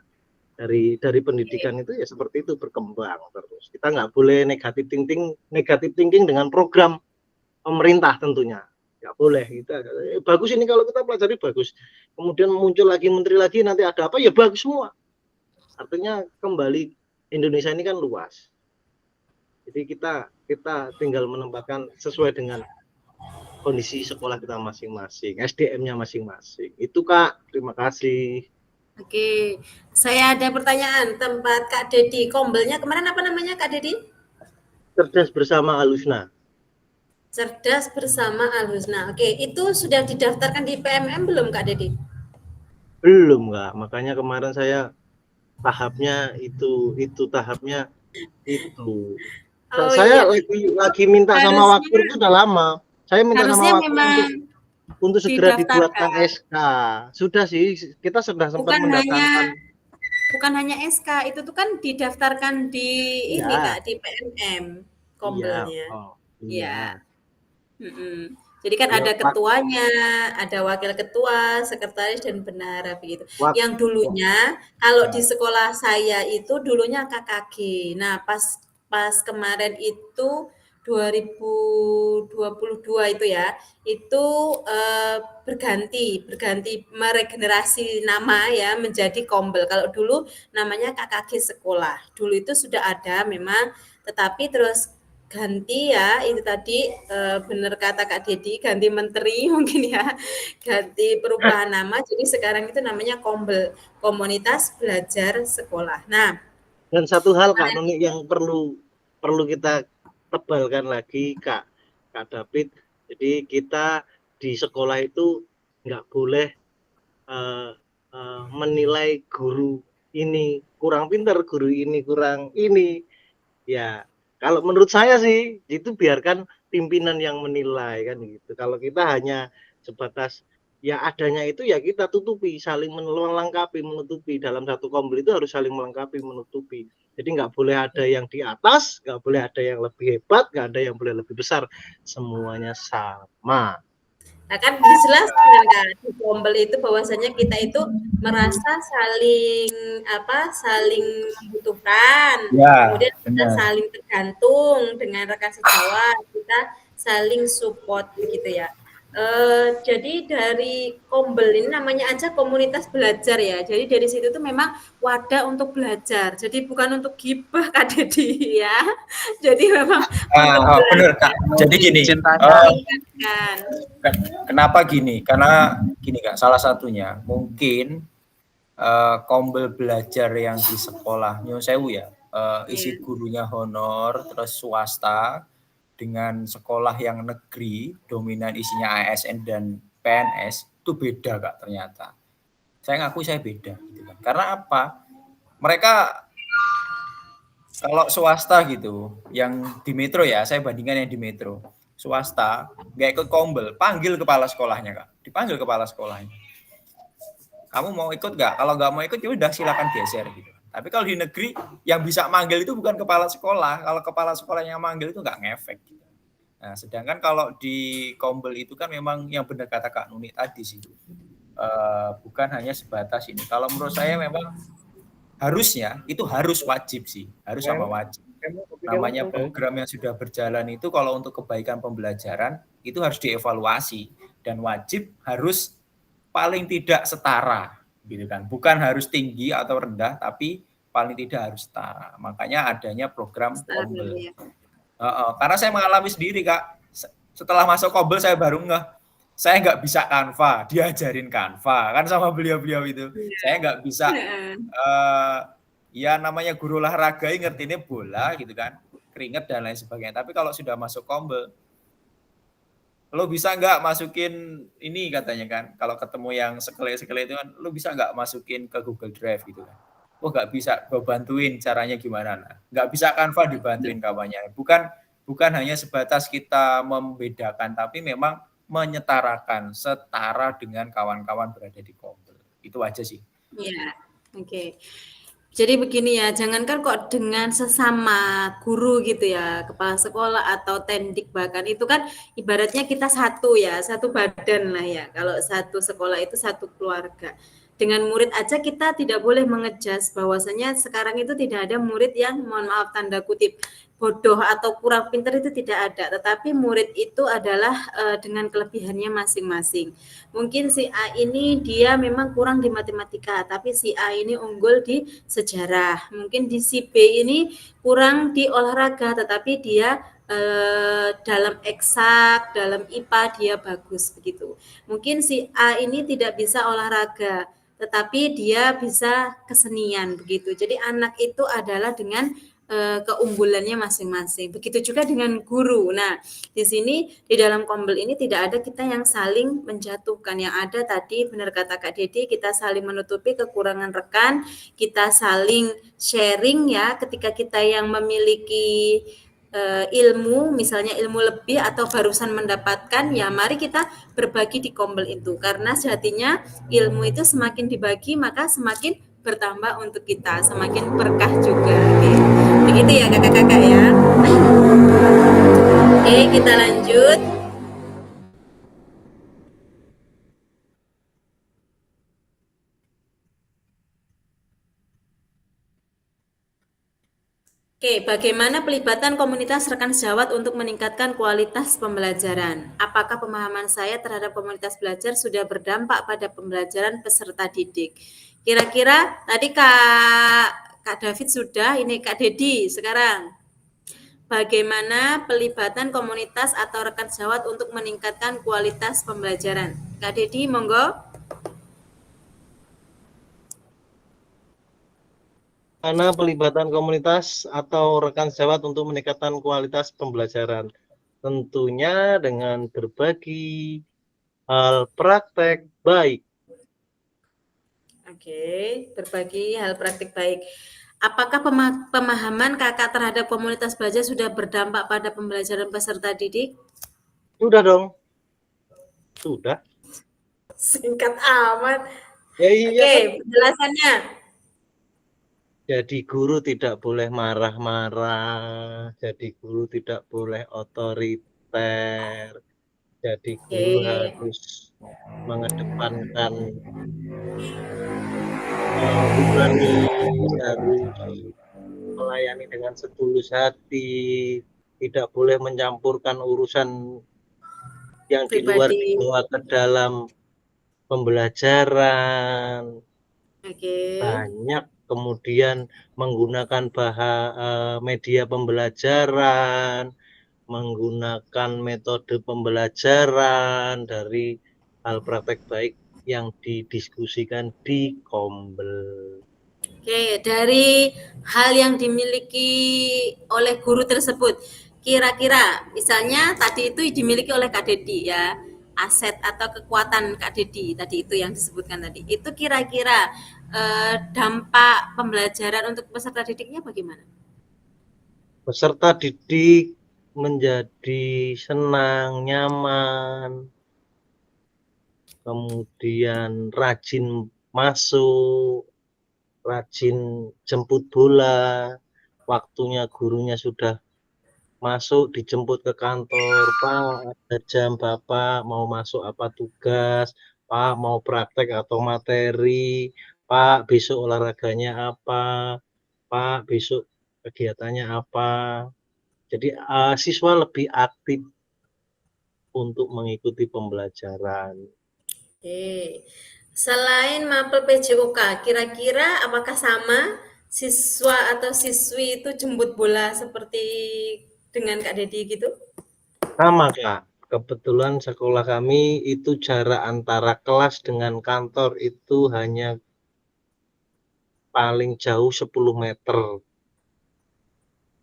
Dari pendidikan itu ya seperti itu, berkembang terus. Kita nggak boleh negatif thinking dengan program pemerintah tentunya. Nggak boleh. Bagus ini kalau kita pelajari bagus. Kemudian muncul lagi menteri lagi, nanti ada apa ya bagus semua. Artinya kembali Indonesia ini kan luas. Jadi kita tinggal menempatkan sesuai dengan kondisi sekolah kita masing-masing, SDM-nya masing-masing. Itu Kak, terima kasih. Oke, saya ada pertanyaan. Tempat Kak Dedi, kombelnya kemarin apa namanya Kak Dedi? Cerdas bersama Al-Husna. Cerdas bersama Al-Husna. Oke, itu sudah didaftarkan di PMM belum Kak Dedi? Belum Kak, makanya kemarin saya tahapnya itu tahapnya itu. Saya lagi minta sama waktu itu udah lama. Saya minta sama waktu untuk segera dibuatkan SK. Sudah sih, kita sudah sempat mendaftarkan. Bukan hanya SK, itu tuh kan didaftarkan di ini Kak, di PMM kombelnya. Iya. Jadi kan ada ketuanya, ada wakil ketua, sekretaris dan bendahara begitu. Yang dulunya kalau di sekolah saya itu dulunya KKG. Nah, pas kemarin itu 2022 itu ya, itu berganti meregenerasi nama ya menjadi kombel. Kalau dulu namanya KKG sekolah. Dulu itu sudah ada memang, tetapi terus ganti ya, itu tadi benar kata Kak Dedi, ganti menteri mungkin ya, ganti perubahan nama, jadi sekarang itu namanya kombel, komunitas belajar sekolah. Nah, dan satu hal Kak Nuni yang perlu kita tebalkan lagi Kak David, jadi kita di sekolah itu nggak boleh menilai guru ini kurang pintar, guru ini kurang ini ya. Kalau menurut saya sih itu biarkan pimpinan yang menilai kan gitu. Kalau kita hanya sebatas ya adanya itu ya kita tutupi, saling melengkapi, menutupi. Dalam satu kombel itu harus saling melengkapi, menutupi. Jadi nggak boleh ada yang di atas, nggak boleh ada yang lebih hebat, nggak ada yang boleh lebih besar. Semuanya sama. Nah kan dijelaskan kan di kombel itu bahwasanya kita itu merasa saling membutuhkan, kemudian kita saling tergantung dengan rekan sejawat, kita saling support begitu ya. Jadi dari kombel ini namanya aja komunitas belajar ya. Jadi dari situ tuh memang wadah untuk belajar. Jadi bukan untuk gibah Kak Dedi ya. Jadi memang benar Kak. Jadi gini. Kenapa gini? Karena gini Kak, salah satunya mungkin kombel belajar yang di sekolah Nyon Sewu ya, isi gurunya honor, terus swasta dengan sekolah yang negeri, dominan isinya ASN dan PNS, itu beda Kak ternyata. Saya ngaku saya beda. Gitu kan. Karena apa? Mereka kalau swasta gitu, yang di metro ya, saya bandingkan yang di metro. Swasta, nggak ikut kombel, panggil kepala sekolahnya Kak. Dipanggil kepala sekolahnya. Kamu mau ikut nggak? Kalau nggak mau ikut ya udah silakan geser gitu. Tapi kalau di negeri yang bisa manggil itu bukan kepala sekolah. Kalau kepala sekolah yang manggil itu nggak ngefek. Gitu. Nah, sedangkan kalau di kombel itu kan memang yang benar kata Kak Nuni tadi sih. Bukan hanya sebatas ini. Kalau menurut saya memang harusnya itu harus wajib sih. Harus sama wajib. Namanya program yang sudah berjalan itu kalau untuk kebaikan pembelajaran itu harus dievaluasi. Dan wajib harus paling tidak setara. Gitu kan, bukan harus tinggi atau rendah, tapi paling tidak harus setara. Makanya adanya program kombel. Karena saya mengalami sendiri Kak, setelah masuk kombel saya baru saya nggak bisa Canva, diajarin Canva kan sama beliau-beliau itu. Saya nggak bisa, ya namanya guru olahraga ngertinya bola gitu kan, keringet dan lain sebagainya. Tapi kalau sudah masuk kombel, lo bisa nggak masukin ini katanya kan, kalau ketemu yang sekele-sekele itu kan, lo bisa nggak masukin ke Google Drive gitu kan. Oh nggak bisa, gue bantuin caranya gimana. Nah, nggak bisa Canva dibantuin kawannya. Bukan hanya sebatas kita membedakan, tapi memang menyetarakan, setara dengan kawan-kawan berada di Kombel. Itu aja sih. Iya, oke. Jadi begini ya, jangankan kok dengan sesama guru gitu ya, kepala sekolah atau tendik bahkan itu kan ibaratnya kita satu ya, satu badan lah ya. Kalau satu sekolah itu satu keluarga. Dengan murid aja kita tidak boleh mengejas bahwasanya sekarang itu tidak ada murid yang mohon maaf tanda kutip bodoh atau kurang pintar itu tidak ada, tetapi murid itu adalah dengan kelebihannya masing-masing. Mungkin si A ini dia memang kurang di matematika, tapi si A ini unggul di sejarah. Mungkin di si B ini kurang di olahraga, tetapi dia dalam eksak, dalam IPA dia bagus begitu. Mungkin si A ini tidak bisa olahraga, tetapi dia bisa kesenian begitu. Jadi anak itu adalah dengan keunggulannya masing-masing. Begitu juga dengan guru. Nah, di sini di dalam Kombel ini tidak ada kita yang saling menjatuhkan. Yang ada tadi benar kata Kak Dedi, kita saling menutupi kekurangan rekan, kita saling sharing ya ketika kita yang memiliki ilmu, misalnya ilmu lebih atau barusan mendapatkan, ya mari kita berbagi di Kombel itu. Karena sejatinya ilmu itu semakin dibagi maka semakin bertambah untuk kita, semakin berkah juga. Begitu ya kakak-kakak ya. Oke, kita lanjut. Oke, bagaimana pelibatan komunitas rekan sejawat untuk meningkatkan kualitas pembelajaran? Apakah pemahaman saya terhadap komunitas belajar sudah berdampak pada pembelajaran peserta didik? Kira-kira tadi Kak David sudah, ini Kak Dedi sekarang. Bagaimana pelibatan komunitas atau rekan sejawat untuk meningkatkan kualitas pembelajaran? Kak Dedi, monggo. Karena pelibatan komunitas atau rekan sejawat untuk meningkatkan kualitas pembelajaran. Tentunya dengan berbagi hal praktek baik. Oke, berbagi hal praktik baik. Apakah pemahaman kakak terhadap komunitas belajar sudah berdampak pada pembelajaran peserta didik? Sudah dong. Sudah. Singkat amat. Ya, iya, Oke, penjelasannya. Jadi guru tidak boleh marah-marah, jadi guru tidak boleh otoriter, jadi guru harus mengedepankan nurani, harus melayani dengan setulus hati, tidak boleh mencampurkan urusan yang di luar dibawa ke dalam pembelajaran. Banyak kemudian menggunakan media pembelajaran, menggunakan metode pembelajaran dari hal praktek baik yang didiskusikan di Kombel. Oke, dari hal yang dimiliki oleh guru tersebut, kira-kira misalnya tadi itu dimiliki oleh Kak Dedi ya, aset atau kekuatan Kak Dedi tadi itu yang disebutkan tadi, itu kira-kira dampak pembelajaran untuk peserta didiknya bagaimana? Peserta didik menjadi senang, nyaman, kemudian rajin masuk, rajin jemput bola, waktunya gurunya sudah masuk, dijemput ke kantor, Pak ada jam Bapak mau masuk apa tugas, Pak mau praktek atau materi, Pak besok olahraganya apa, Pak besok kegiatannya apa. Jadi siswa lebih aktif untuk mengikuti pembelajaran. Oke, selain mapel PJOK, kira-kira apakah sama siswa atau siswi itu jemput bola seperti dengan Kak Dedi gitu? Sama Kak, kebetulan sekolah kami itu jarak antara kelas dengan kantor itu hanya paling jauh 10 meter.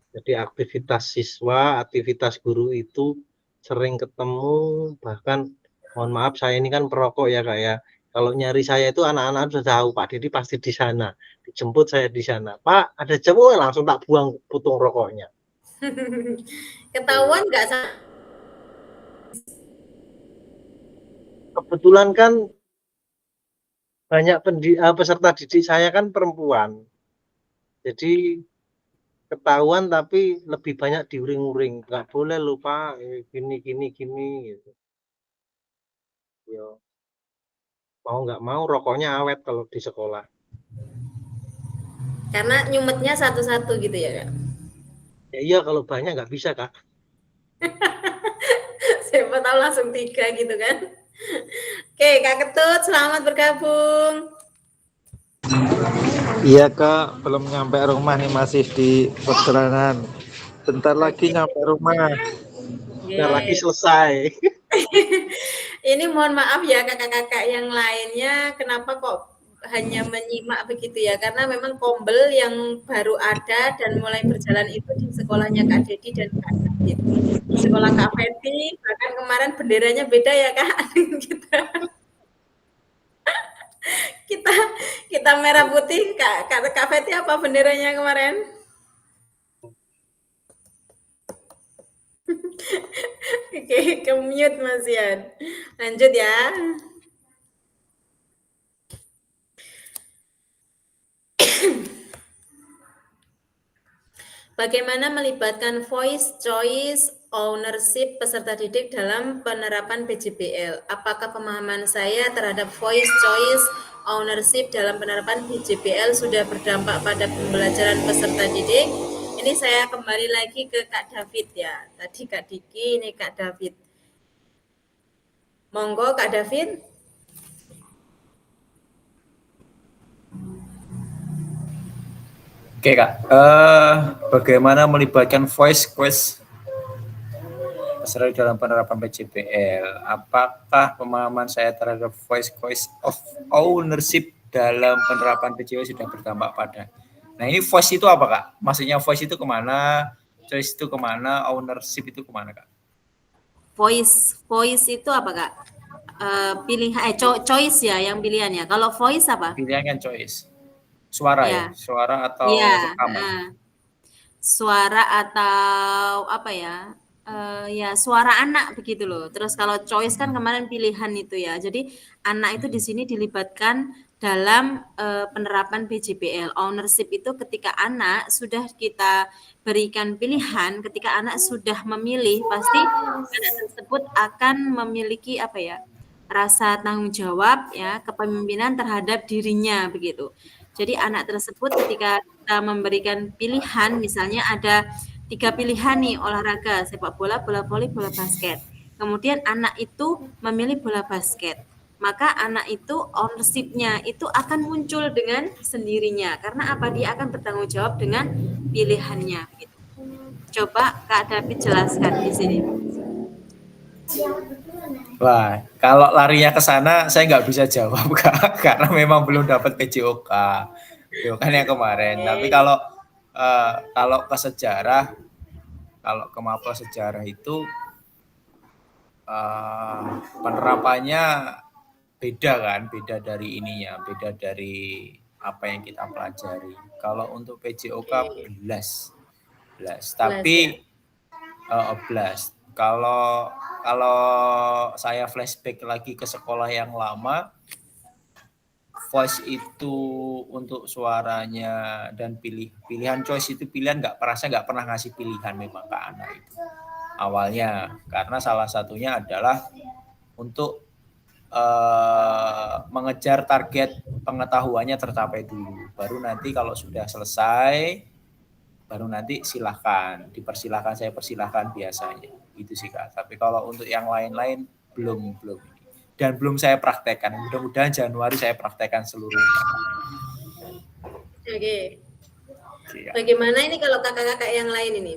Jadi aktivitas siswa, aktivitas guru itu sering ketemu, bahkan mohon maaf saya ini kan perokok ya Kak ya. Kalau nyari saya itu anak-anak sudah tahu Pak Dedi pasti di sana. Dijemput saya di sana. Pak ada jam, langsung tak buang putung rokoknya. Ketahuan nggak kebetulan kan banyak peserta didik saya kan perempuan. Jadi ketahuan tapi lebih banyak diuring-uring. Nggak boleh loh Pak, gini gitu. Yo, mau nggak mau rokoknya awet kalau di sekolah. Karena nyumetnya satu-satu gitu ya, Kak. Ya iya kalau banyak nggak bisa Kak. Siapa tahu langsung 3 gitu kan. Oke, Kak Ketut, selamat bergabung. Iya Kak, belum nyampe rumah nih, masih di perjalanan. Bentar lagi nyampe rumah. Bentar lagi selesai. Ini mohon maaf ya kakak-kakak yang lainnya, kenapa kok hanya menyimak begitu ya? Karena memang kombel yang baru ada dan mulai berjalan itu di sekolahnya Kak Dedi dan Kak David. Di sekolah Kak Feti, bahkan kemarin benderanya beda ya Kak. kita merah putih. Kak Feti apa benderanya kemarin? Oke, ke-mute Mas Yan. Lanjut ya. Bagaimana melibatkan voice, choice, ownership peserta didik dalam penerapan PJBL? Apakah pemahaman saya terhadap voice, choice, ownership dalam penerapan PJBL sudah berdampak pada pembelajaran peserta didik? Ini saya kembali lagi ke Kak David ya. Tadi Kak Diki, ini Kak David. Monggo Kak David. Oke Kak, bagaimana melibatkan voice quest peserta dalam penerapan PJBL? Apakah pemahaman saya terhadap voice quest of ownership dalam penerapan PJBL sudah berdampak pada? Nah ini voice itu apa Kak? Maksudnya voice itu kemana? Choice itu kemana? Ownership itu kemana Kak? Voice itu apa Kak? Pilihan choice ya yang pilihannya. Kalau voice apa? Pilihan kan choice. Suara ya, suara atau rekaman. Suara atau apa ya? Ya suara anak begitu loh. Terus kalau choice kan kemarin pilihan itu ya. Jadi anak itu di sini dilibatkan dalam penerapan PJBL. Ownership itu ketika anak sudah kita berikan pilihan, ketika anak sudah memilih, pasti anak tersebut akan memiliki apa ya? Rasa tanggung jawab ya, kepemimpinan terhadap dirinya begitu. Jadi anak tersebut ketika kita memberikan pilihan, misalnya ada 3 pilihan nih olahraga, sepak bola, bola voli, bola basket. Kemudian anak itu memilih bola basket. Maka anak itu ownership-nya itu akan muncul dengan sendirinya. Karena apa? Dia akan bertanggung jawab dengan pilihannya. Gitu. Coba Kak David jelaskan di sini. Wah, kalau larinya ke sana saya nggak bisa jawab Kak, karena memang belum dapat PJOK. Itu kan yang kemarin. Tapi kalau ke sejarah, kalau ke mapel sejarah itu penerapannya beda kan, beda dari ininya, beda dari apa yang kita pelajari. Kalau untuk PJOK 11. Tapi 11. Kalau saya flashback lagi ke sekolah yang lama, voice itu untuk suaranya dan pilihan choice itu pilihan nggak pernah ngasih pilihan memang ke anak itu awalnya, karena salah satunya adalah untuk mengejar target pengetahuannya tercapai dulu, baru nanti kalau sudah selesai baru nanti dipersilahkan saya persilahkan biasanya gitu sih Kak. Tapi kalau untuk yang lain-lain belum dan belum saya praktekkan. Mudah-mudahan Januari saya praktekkan seluruhnya. Oke. Bagaimana ini kalau kakak-kakak yang lain ini?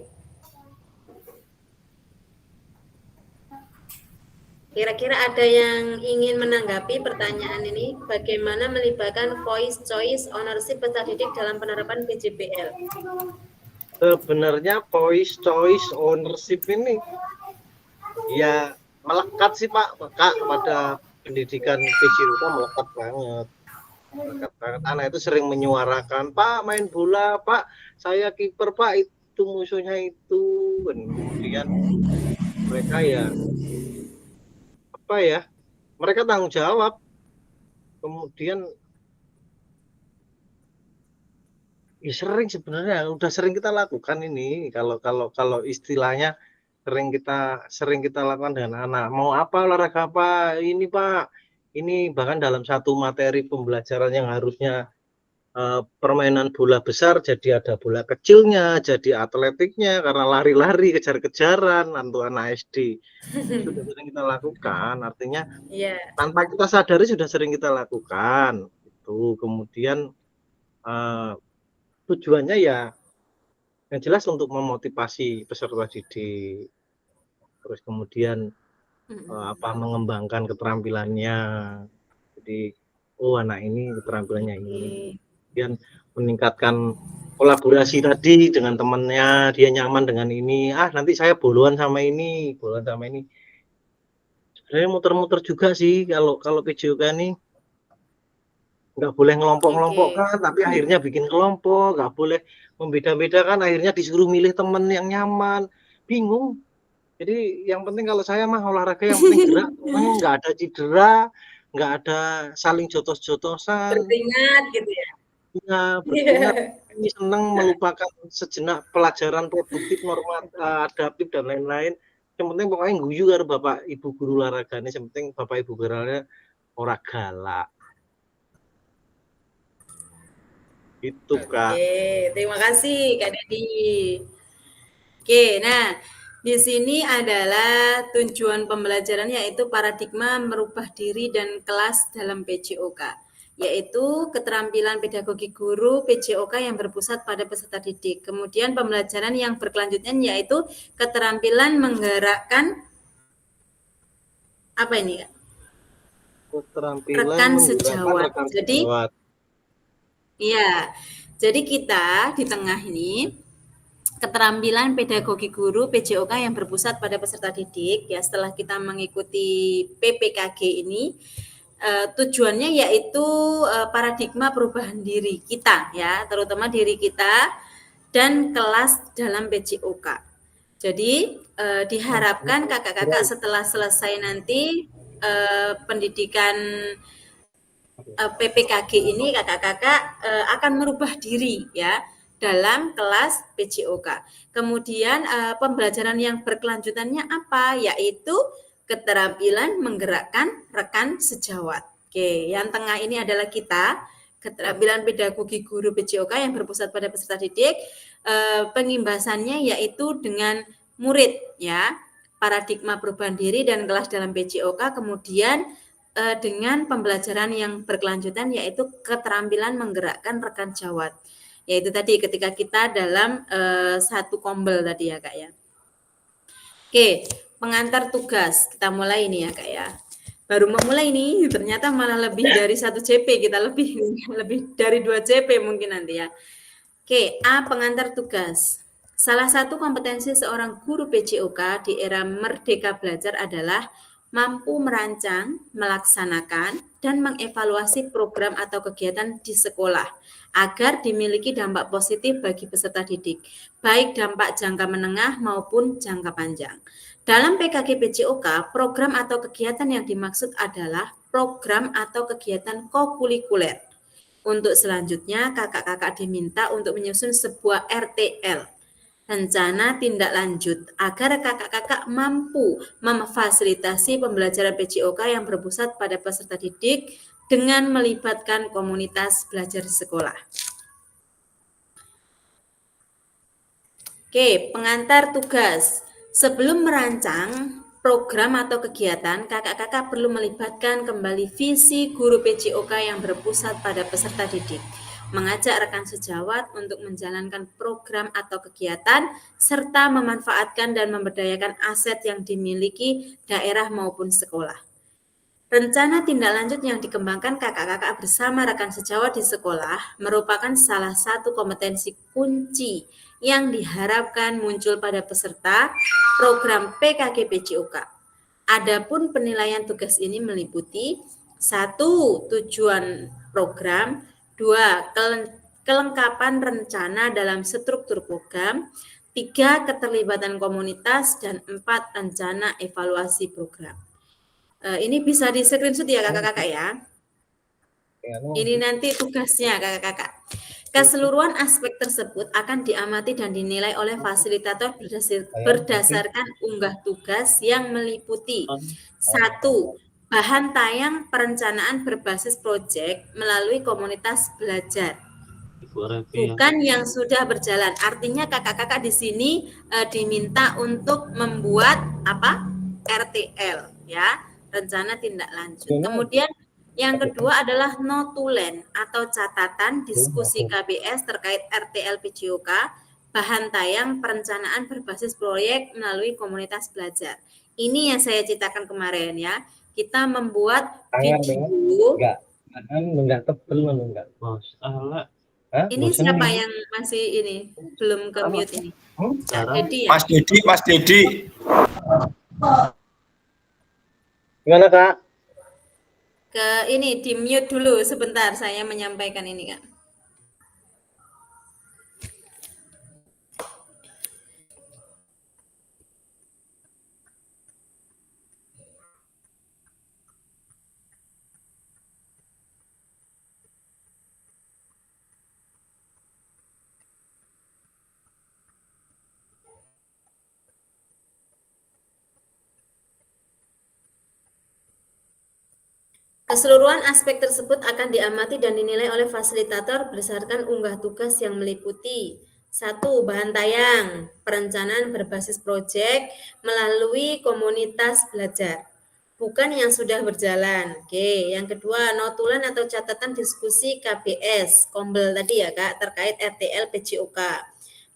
Kira-kira ada yang ingin menanggapi pertanyaan ini? Bagaimana melibatkan voice, choice, ownership peserta didik dalam penerapan PJBL? Sebenarnya voice, choice, ownership ini ya melekat sih Pak pada pendidikan PJOK, melekat banget. Anak itu sering menyuarakan, Pak main bola, Pak saya kiper, Pak itu musuhnya itu. Kemudian mereka ya apa ya, mereka tanggung jawab. Kemudian ya sering sebenarnya, udah sering kita lakukan ini. Kalau istilahnya sering kita lakukan dengan anak. Mau apa, olahraga apa? Ini Pak, ini bahkan dalam satu materi pembelajaran yang harusnya permainan bola besar jadi ada bola kecilnya, jadi atletiknya karena lari-lari, kejar-kejaran untuk anak SD. Sudah sering kita lakukan, artinya Iya. tanpa kita sadari sudah sering kita lakukan. Itu kemudian tujuannya ya yang jelas untuk memotivasi peserta didik. Terus kemudian mengembangkan keterampilannya. Jadi anak ini keterampilannya ini. Kemudian meningkatkan kolaborasi tadi dengan temannya, dia nyaman dengan ini. Nanti saya boloan sama ini. Sebenarnya muter-muter juga sih kalau PJOK ini. Nggak boleh ngelompok-ngelompokkan, tapi akhirnya bikin kelompok. Nggak boleh membeda-bedakan, akhirnya disuruh milih teman yang nyaman. Bingung. Jadi yang penting kalau saya mah olahraga yang penting gerak, nggak ada cedera, nggak ada saling jotos-jotosan. Berkeringat gitu ya. Iya, berkeringat. Ini senang melupakan sejenak pelajaran produktif, normatif, adaptif dan lain-lain. Yang penting pokoknya guyu karo Bapak Ibu guru olahraganya, yang penting Bapak Ibu guru ora galak. Itu Kak. Oke, terima kasih Kak Dedi. Oke, nah di sini adalah tujuan pembelajaran yaitu paradigma merubah diri dan kelas dalam PJOK, yaitu keterampilan pedagogi guru PJOK yang berpusat pada peserta didik. Kemudian pembelajaran yang berkelanjutan yaitu keterampilan menggerakkan apa ini Kak? Keterampilan Rekan sejawat. Jadi iya, jadi kita di tengah ini keterampilan pedagogi guru PJOK yang berpusat pada peserta didik ya, setelah kita mengikuti PPKG ini tujuannya yaitu paradigma perubahan diri kita ya, terutama diri kita dan kelas dalam PJOK. Jadi diharapkan kakak-kakak setelah selesai nanti pendidikan PPKG ini kakak-kakak akan merubah diri ya dalam kelas PJOK. Kemudian pembelajaran yang berkelanjutannya apa? Yaitu keterampilan menggerakkan rekan sejawat. Oke, yang tengah ini adalah kita, keterampilan pedagogi guru PJOK yang berpusat pada peserta didik. Pengimbasannya yaitu dengan murid ya, paradigma perubahan diri dan kelas dalam PJOK. Kemudian dengan pembelajaran yang berkelanjutan yaitu keterampilan menggerakkan rekan sejawat. Yaitu tadi ketika kita dalam satu kombel tadi ya Kak ya. Oke, pengantar tugas. Kita mulai ini ya Kak ya. Baru memulai ini ternyata malah lebih dari 1 CP, kita lebih dari 2 CP mungkin nanti ya. Oke, A, pengantar tugas. Salah satu kompetensi seorang guru PJOK di era Merdeka Belajar adalah mampu merancang, melaksanakan, dan mengevaluasi program atau kegiatan di sekolah agar dimiliki dampak positif bagi peserta didik, baik dampak jangka menengah maupun jangka panjang. Dalam PKG PJOK, program atau kegiatan yang dimaksud adalah program atau kegiatan kokurikuler. Untuk selanjutnya, kakak-kakak diminta untuk menyusun sebuah RTL, rencana tindak lanjut, agar kakak-kakak mampu memfasilitasi pembelajaran PJOK yang berpusat pada peserta didik dengan melibatkan komunitas belajar di sekolah. Oke, pengantar tugas. Sebelum merancang program atau kegiatan, kakak-kakak perlu melibatkan kembali visi guru PJOK yang berpusat pada peserta didik, mengajak rekan sejawat untuk menjalankan program atau kegiatan, serta memanfaatkan dan memberdayakan aset yang dimiliki daerah maupun sekolah. Rencana tindak lanjut yang dikembangkan kakak-kakak bersama rekan sejawat di sekolah merupakan salah satu kompetensi kunci yang diharapkan muncul pada peserta program PKG PJOK. Adapun penilaian tugas ini meliputi 1. Tujuan program, 2. Kelengkapan rencana dalam struktur program, 3. Keterlibatan komunitas, dan 4. Rencana evaluasi program. Ini bisa di screenshot ya kakak-kakak ya. Ya, Ini nanti tugasnya kakak-kakak. Keseluruhan aspek tersebut akan diamati dan dinilai oleh fasilitator berdasarkan unggah tugas yang meliputi 1. Bahan tayang perencanaan berbasis proyek melalui komunitas belajar. Bukan yang sudah berjalan. Artinya kakak-kakak di sini diminta untuk membuat apa? RTL ya, rencana tindak lanjut. Kemudian yang kedua adalah notulen atau catatan diskusi KBS terkait RTL PJOK, bahan tayang perencanaan berbasis proyek melalui komunitas belajar. Ini yang saya ceritakan kemarin ya. Kita membuat video. Enggak tebel enggak. Masalah. Ini siapa yang masih ini belum ke mute ini? Dedi ya? Mas Dedi. Gimana Kak? Ke ini di mute dulu sebentar, saya menyampaikan ini Kak. Keseluruhan aspek tersebut akan diamati dan dinilai oleh fasilitator berdasarkan unggah tugas yang meliputi 1. Bahan tayang perencanaan berbasis proyek melalui komunitas belajar. Bukan yang sudah berjalan. Oke, yang kedua, notulen atau catatan diskusi KBS, Kombel tadi ya Kak, terkait RTL PJOK.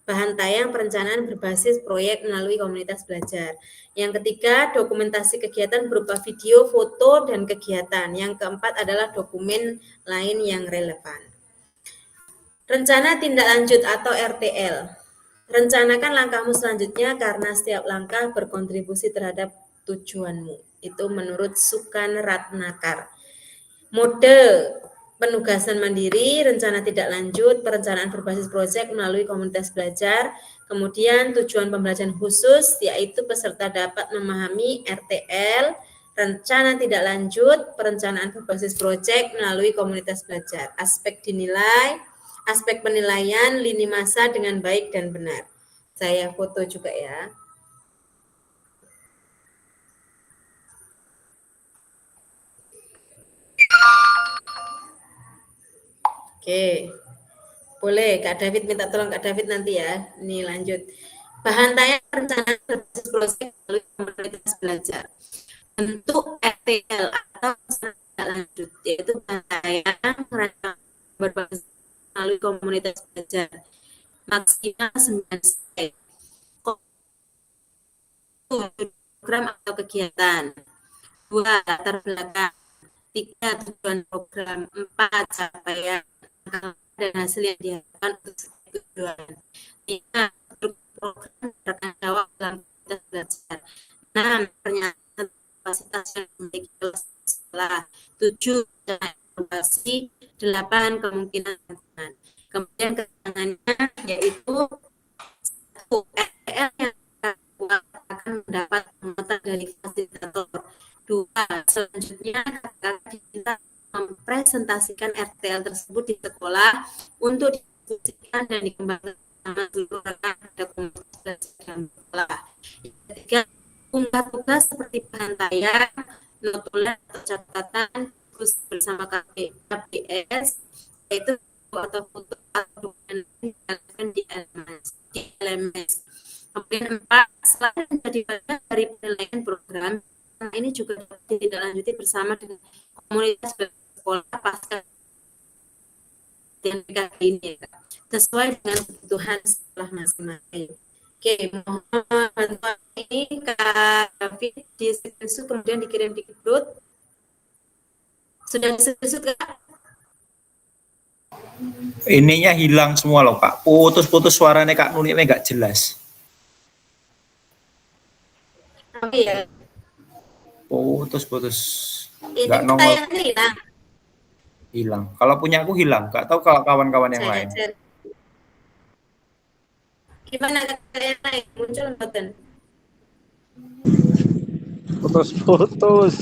Bahan tayang perencanaan berbasis proyek melalui komunitas belajar. Yang ketiga, dokumentasi kegiatan berupa video, foto, dan kegiatan. Yang keempat adalah dokumen lain yang relevan. Rencana tindak lanjut atau RTL. Rencanakan langkahmu selanjutnya karena setiap langkah berkontribusi terhadap tujuanmu. Itu menurut Sukan Ratnakar. Mode penugasan mandiri, rencana tidak lanjut, perencanaan berbasis proyek melalui komunitas belajar, kemudian tujuan pembelajaran khusus, yaitu peserta dapat memahami RTL, rencana tidak lanjut, perencanaan berbasis proyek melalui komunitas belajar, aspek dinilai, aspek penilaian, lini masa dengan baik dan benar. Saya foto juga ya. Oke, boleh Kak David minta tolong Kak David nanti ya. Ini lanjut. Bahan tayang perencanaan berbasis proyek melalui komunitas belajar. Bentuk RTL atau tidak lanjut, yaitu bahan tayang perencanaan berbasis melalui komunitas belajar. Maksimal 9 slide. Program atau kegiatan. 2. Latar belakang. 3. Tujuan program. 4. Capaian dan hasil yang diharapkan untuk tujuan. 5. Program rekan jawab dalam komunitas belajar. 6. Pernyataan kapasitas yang memiliki sekolah. 7. Evaluasi. 8. Kemungkinan tantangan. Kemudian keterangannya yaitu 1. RTL yang akan mendapat penguatan dari fasilitator. 2. Selanjutnya kakak diminta mempresentasikan RTL tersebut di sekolah untuk didiskusikan dan dikembangkan sama seluruh rekan pada komunitas belajar dalam sekolah. Yang ketiga, unggah tugas seperti bahan tayang, notulen atau catatan terus bersama KBS, yaitu atau foto atau dokumen dijalankan di LMS. Kemudian 4, selain menjadi bagian dari penilaian program, ini juga ditindaklanjuti bersama dengan komunitas sekolah pasca yang ini ya, sesuai dengan kebutuhan sekolah masing-masing. Oke, mohon bantuan ini Kak David di screenshot kemudian dikirim di grup. Sudah di screenshot Kak? Ininya hilang semua loh Kak. Putus-putus suaranya Kak Nuniknya nggak jelas. Oh iya. Putus-putus. Ini Nggak nongol. tayangnya hilang. Hilang. Kalau punya aku hilang. Nggak tahu kalau kawan-kawan yang lain. Gimana kakak yang lain? Muncul mboten? Putus-putus.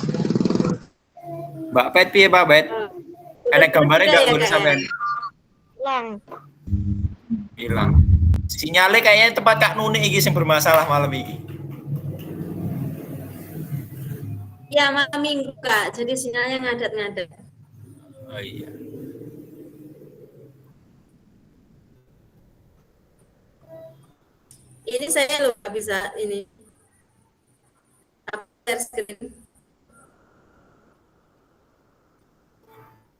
Mbak Pet piye Pak Bet? Ada gambarnya nggak boleh sampean? Hilang. Hilang. Sinyalnya kayaknya tempat Kak Nuni iki yang bermasalah malam ini. Ya, malam minggu Kak, jadi sinyalnya ngadat-ngadat. Oh iya. Ini saya loh nggak bisa ini share screen.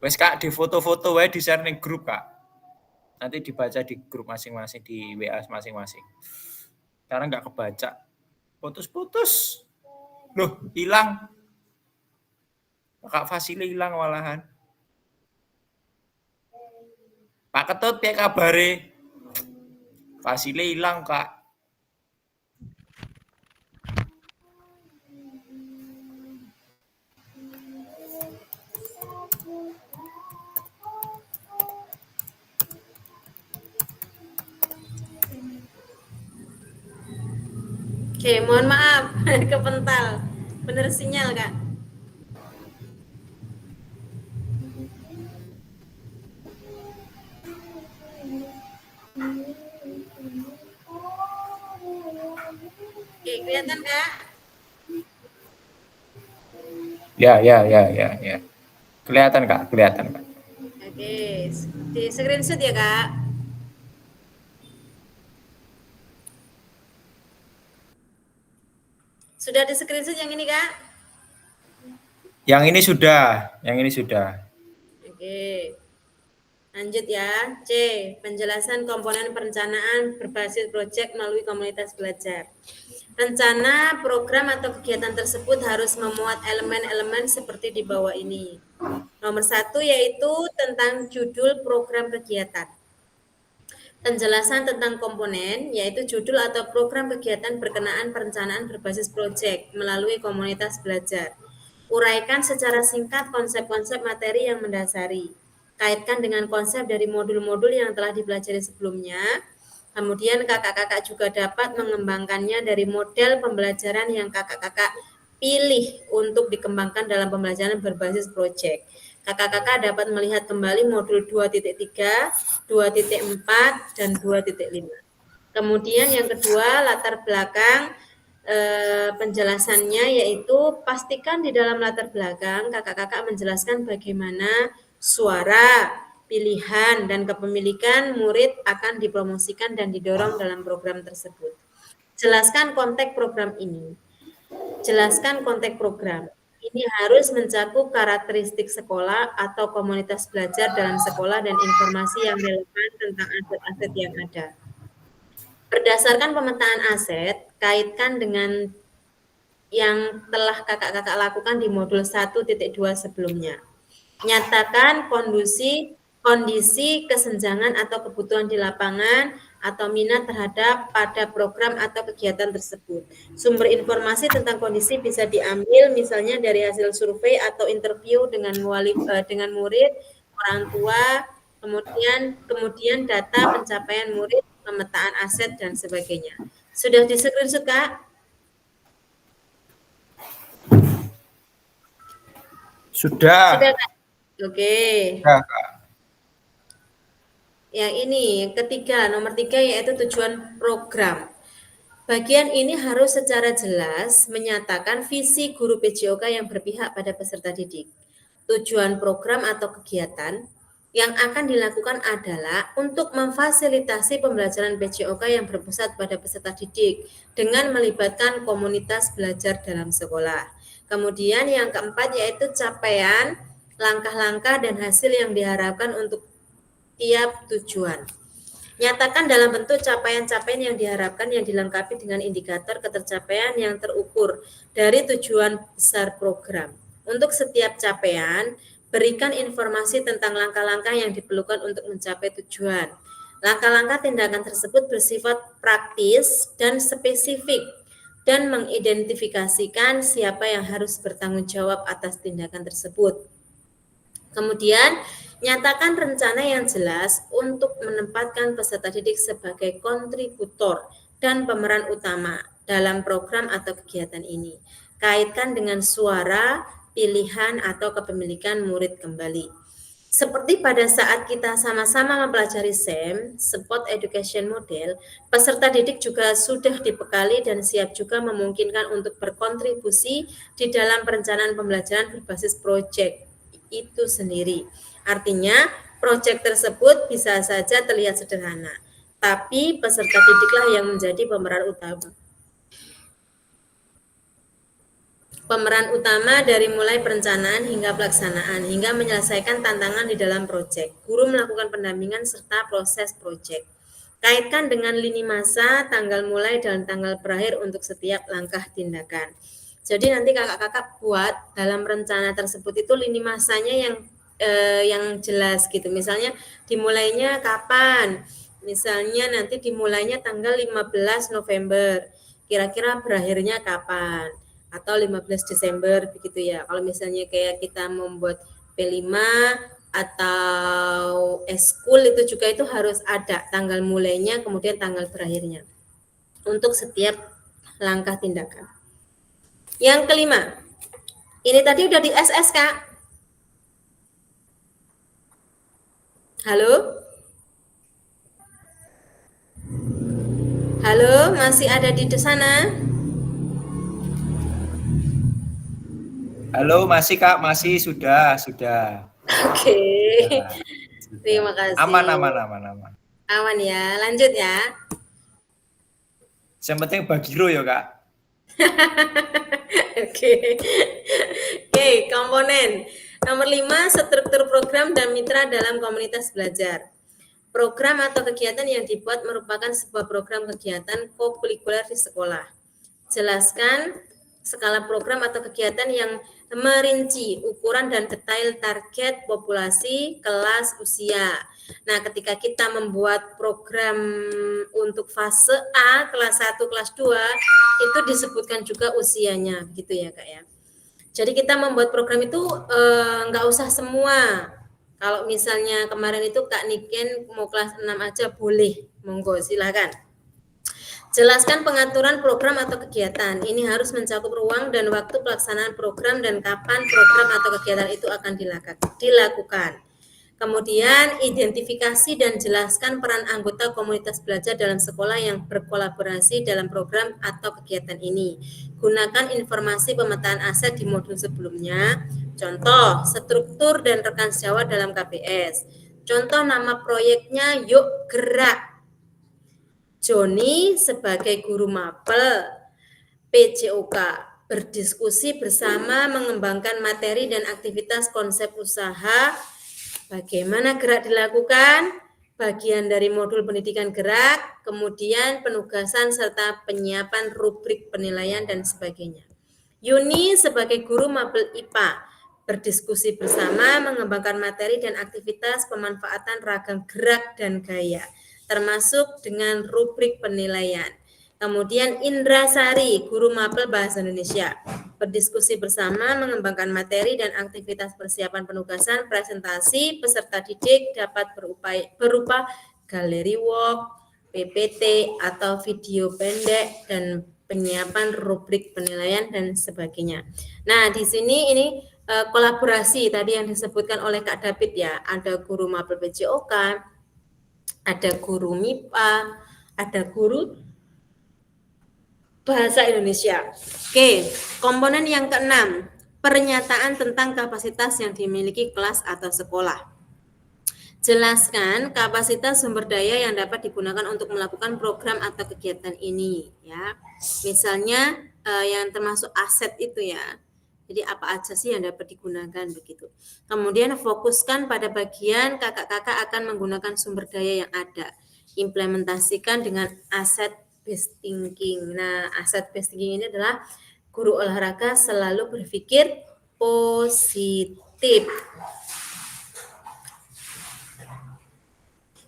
Wes Kak, di foto-foto wae di share ning grup Kak. Nanti dibaca di grup masing-masing, di WA masing-masing. Karena nggak kebaca. Putus-putus. Loh, hilang. Kak Fasile hilang malahan. Pak Ketut piye kabare? Fasile hilang, Kak. Oke, mohon maaf, kepental. Bener sinyal, Kak. Oke, kelihatan, Kak? Ya. Kelihatan, Kak. Oke, di screenshot ya, Kak. Sudah di screenshot yang ini, Kak? Yang ini sudah. Oke. Lanjut ya. C. Penjelasan komponen perencanaan berbasis proyek melalui komunitas belajar. Rencana, program, atau kegiatan tersebut harus memuat elemen-elemen seperti di bawah ini. Nomor 1 yaitu tentang judul program kegiatan. Penjelasan tentang komponen, yaitu judul atau program kegiatan berkenaan perencanaan berbasis proyek melalui komunitas belajar. Uraikan secara singkat konsep-konsep materi yang mendasari. Kaitkan dengan konsep dari modul-modul yang telah dipelajari sebelumnya. Kemudian kakak-kakak juga dapat mengembangkannya dari model pembelajaran yang kakak-kakak pilih untuk dikembangkan dalam pembelajaran berbasis proyek. Kakak-kakak dapat melihat kembali modul 2.3, 2.4, dan 2.5. Kemudian yang kedua, latar belakang penjelasannya yaitu pastikan di dalam latar belakang kakak-kakak menjelaskan bagaimana suara, pilihan, dan kepemilikan murid akan dipromosikan dan didorong dalam program tersebut. Jelaskan konteks program ini. Jelaskan konteks program. Ini harus mencakup karakteristik sekolah atau komunitas belajar dalam sekolah dan informasi yang relevan tentang aset-aset yang ada. Berdasarkan pemetaan aset, kaitkan dengan yang telah kakak-kakak lakukan di modul 1.2 sebelumnya. Nyatakan kondisi kesenjangan atau kebutuhan di lapangan atau minat terhadap pada program atau kegiatan tersebut. Sumber informasi tentang kondisi bisa diambil misalnya dari hasil survei atau interview dengan murid, orang tua, kemudian data pencapaian murid, pemetaan aset, dan sebagainya. Sudah di screenshot, Kak? Sudah, Kak? Oke. Sudah, Kak. Yang ini, ketiga, nomor 3 yaitu tujuan program. Bagian ini harus secara jelas menyatakan visi guru PJOK yang berpihak pada peserta didik. Tujuan program atau kegiatan yang akan dilakukan adalah untuk memfasilitasi pembelajaran PJOK yang berpusat pada peserta didik dengan melibatkan komunitas belajar dalam sekolah. Kemudian yang keempat yaitu capaian, langkah-langkah, dan hasil yang diharapkan untuk tiap tujuan. Nyatakan dalam bentuk capaian-capaian yang diharapkan yang dilengkapi dengan indikator ketercapaian yang terukur dari tujuan besar program. Untuk setiap capaian, berikan informasi tentang langkah-langkah yang diperlukan untuk mencapai tujuan. Langkah-langkah tindakan tersebut bersifat praktis dan spesifik dan mengidentifikasikan siapa yang harus bertanggung jawab atas tindakan tersebut. Kemudian, nyatakan rencana yang jelas untuk menempatkan peserta didik sebagai kontributor dan pemeran utama dalam program atau kegiatan ini. Kaitkan dengan suara, pilihan atau kepemilikan murid kembali. Seperti pada saat kita sama-sama mempelajari SEM, Sport Education Model, peserta didik juga sudah dibekali dan siap juga memungkinkan untuk berkontribusi di dalam perencanaan pembelajaran berbasis proyek itu sendiri. Artinya, proyek tersebut bisa saja terlihat sederhana, tapi peserta didiklah yang menjadi pemeran utama dari mulai perencanaan hingga pelaksanaan, hingga menyelesaikan tantangan di dalam proyek. Guru melakukan pendampingan serta proses proyek. Kaitkan dengan lini masa, tanggal mulai dan tanggal berakhir untuk setiap langkah tindakan. Jadi nanti kakak-kakak buat dalam rencana tersebut itu lini masanya yang jelas gitu. Misalnya dimulainya kapan? Misalnya nanti dimulainya tanggal 15 November. Kira-kira berakhirnya kapan? Atau 15 Desember begitu ya. Kalau misalnya kayak kita membuat P5 atau eskul itu juga itu harus ada tanggal mulainya kemudian tanggal berakhirnya untuk setiap langkah tindakan. Yang kelima, ini tadi udah di SS Kak. Halo? Halo, masih ada di sana? Halo, masih Kak, masih sudah. Oke. Terima kasih. Aman. Aman ya, lanjut ya. Yang penting bagiro ya Kak. Oke, komponen. Nomor 5, struktur program dan mitra dalam komunitas belajar. Program atau kegiatan yang dibuat merupakan sebuah program kegiatan kokurikuler di sekolah. Jelaskan skala program atau kegiatan yang merinci ukuran dan detail target populasi, kelas, usia. Nah, ketika kita membuat program untuk fase A, kelas 1, kelas 2, itu disebutkan juga usianya, gitu ya Kak ya. Jadi kita membuat program itu nggak usah semua. Kalau misalnya kemarin itu Kak Niken mau kelas 6 aja boleh, monggo silakan. Jelaskan pengaturan program atau kegiatan. Ini harus mencakup ruang dan waktu pelaksanaan program dan kapan program atau kegiatan itu akan dilakukan. Kemudian identifikasi dan jelaskan peran anggota komunitas belajar dalam sekolah yang berkolaborasi dalam program atau kegiatan ini. Gunakan informasi pemetaan aset di modul sebelumnya. Contoh, struktur dan rekan sejawat dalam KPS. Contoh nama proyeknya Yuk Gerak. Joni sebagai guru mapel PJOK berdiskusi bersama mengembangkan materi dan aktivitas konsep usaha, bagaimana gerak dilakukan, bagian dari modul pendidikan gerak, kemudian penugasan serta penyiapan rubrik penilaian dan sebagainya. Yuni sebagai guru mapel IPA berdiskusi bersama mengembangkan materi dan aktivitas pemanfaatan ragam gerak dan gaya, termasuk dengan rubrik penilaian. Kemudian Indra Sari, guru mapel Bahasa Indonesia, berdiskusi bersama mengembangkan materi dan aktivitas persiapan penugasan presentasi peserta didik dapat berupa galeri walk, PPT, atau video pendek, dan penyiapan rubrik penilaian dan sebagainya. Nah, di sini ini kolaborasi tadi yang disebutkan oleh Kak David ya, ada guru mapel PJOK, ada guru MIPA, ada guru Bahasa Indonesia. Oke, komponen yang keenam, pernyataan tentang kapasitas yang dimiliki kelas atau sekolah. Jelaskan kapasitas sumber daya yang dapat digunakan untuk melakukan program atau kegiatan ini ya. Misalnya yang termasuk aset itu ya. Jadi apa aja sih yang dapat digunakan begitu. Kemudian fokuskan pada bagian kakak-kakak akan menggunakan sumber daya yang ada. Implementasikan dengan aset based thinking. Nah, aset based thinking ini adalah guru olahraga selalu berpikir positif.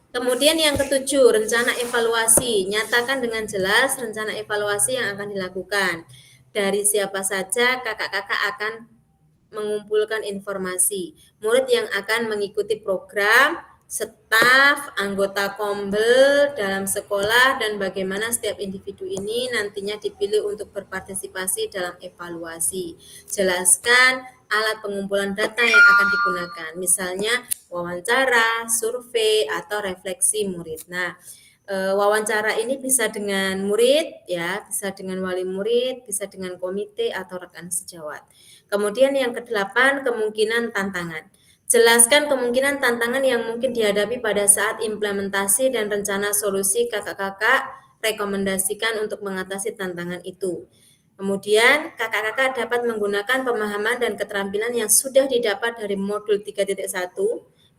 Kemudian yang ketujuh, rencana evaluasi. Nyatakan dengan jelas rencana evaluasi yang akan dilakukan. Dari siapa saja kakak-kakak akan mengumpulkan informasi. Murid yang akan mengikuti program, staf, anggota kombel dalam sekolah, dan bagaimana setiap individu ini nantinya dipilih untuk berpartisipasi dalam evaluasi. Jelaskan alat pengumpulan data yang akan digunakan, misalnya wawancara, survei, atau refleksi murid. Nah, wawancara ini bisa dengan murid, ya, bisa dengan wali murid, bisa dengan komite atau rekan sejawat. Kemudian yang ke-8, kemungkinan tantangan. Jelaskan kemungkinan tantangan yang mungkin dihadapi pada saat implementasi dan rencana solusi kakak-kakak rekomendasikan untuk mengatasi tantangan itu. Kemudian, kakak-kakak dapat menggunakan pemahaman dan keterampilan yang sudah didapat dari modul 3.1,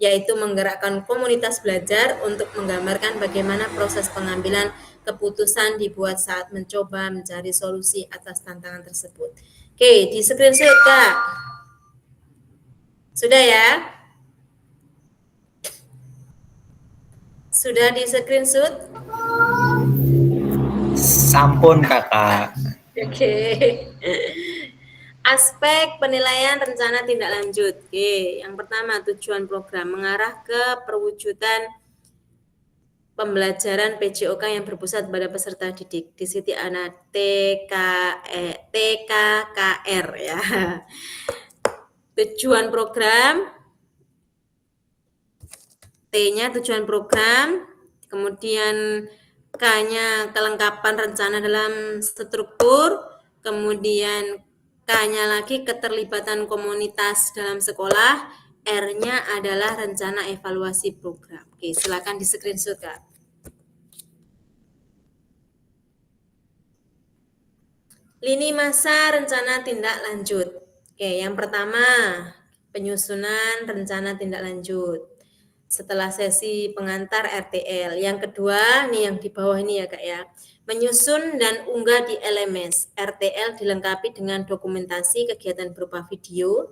yaitu menggerakkan komunitas belajar untuk menggambarkan bagaimana proses pengambilan keputusan dibuat saat mencoba mencari solusi atas tantangan tersebut. Oke, di screenshot, Kak. Sudah ya? Sudah di screenshot? Sampun kakak. Oke. Aspek penilaian rencana tindak lanjut. Oke, yang pertama tujuan program mengarah ke perwujudan pembelajaran PJOK yang berpusat pada peserta didik. Di sini ada TKKR ya. Tujuan program, T-nya tujuan program, kemudian K-nya kelengkapan rencana dalam struktur, kemudian K-nya lagi keterlibatan komunitas dalam sekolah, R-nya adalah rencana evaluasi program. Oke, silakan di screenshot, Kak. Lini masa rencana tindak lanjut. Oke, yang pertama, penyusunan rencana tindak lanjut. Setelah sesi pengantar RTL. Yang kedua, nih yang di bawah ini ya Kak ya. Menyusun dan unggah di LMS. RTL dilengkapi dengan dokumentasi kegiatan berupa video,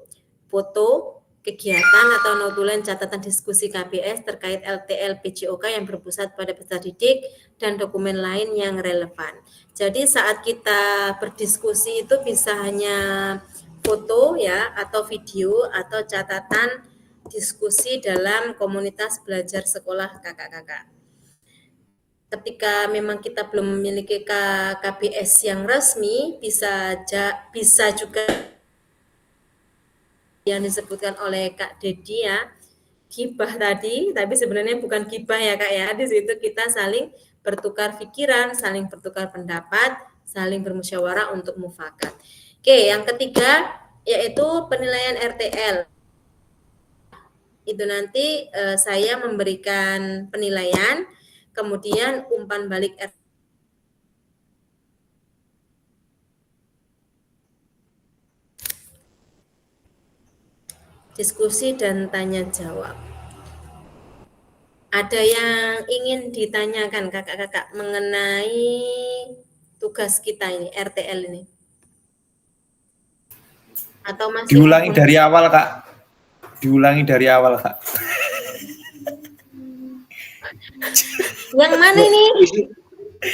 foto, kegiatan atau notulen catatan diskusi KBS terkait LTL PJOK yang berpusat pada peserta didik dan dokumen lain yang relevan. Jadi saat kita berdiskusi itu bisa hanya foto ya atau video atau catatan diskusi dalam komunitas belajar sekolah kakak-kakak. Ketika memang kita belum memiliki KBS yang resmi, bisa juga yang disebutkan oleh Kak Dedi ya, gibah tadi, tapi sebenarnya bukan gibah ya Kak ya. Di situ kita saling bertukar pikiran, saling bertukar pendapat, saling bermusyawarah untuk mufakat. Oke, yang ketiga yaitu penilaian RTL. Itu nanti saya memberikan penilaian, kemudian umpan balik diskusi dan tanya jawab. Ada yang ingin ditanyakan kakak-kakak mengenai tugas kita ini, RTL ini? Atau masih Diulangi dari awal Kak. Diulangi dari awal Kak. Yang mana ini?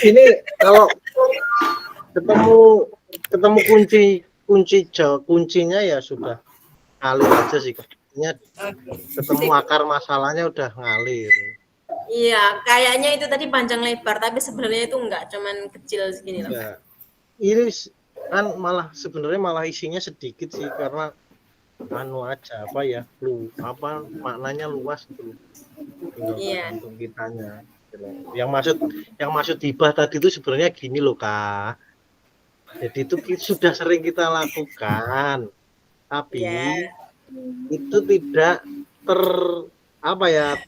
Ini kalau ketemu kuncinya ya sudah ngalir aja sih. Ketemu akar masalahnya udah ngalir. Iya, kayaknya itu tadi panjang lebar, tapi sebenarnya itu enggak, cuman kecil segini loh. Ya. Ini kan sebenarnya malah isinya sedikit sih karena aja maknanya luas tuh. Iya. Untuk kitanya. Yang maksud hibah tadi itu sebenarnya gini loh Kak. Jadi itu sudah sering kita lakukan, tapi itu tidak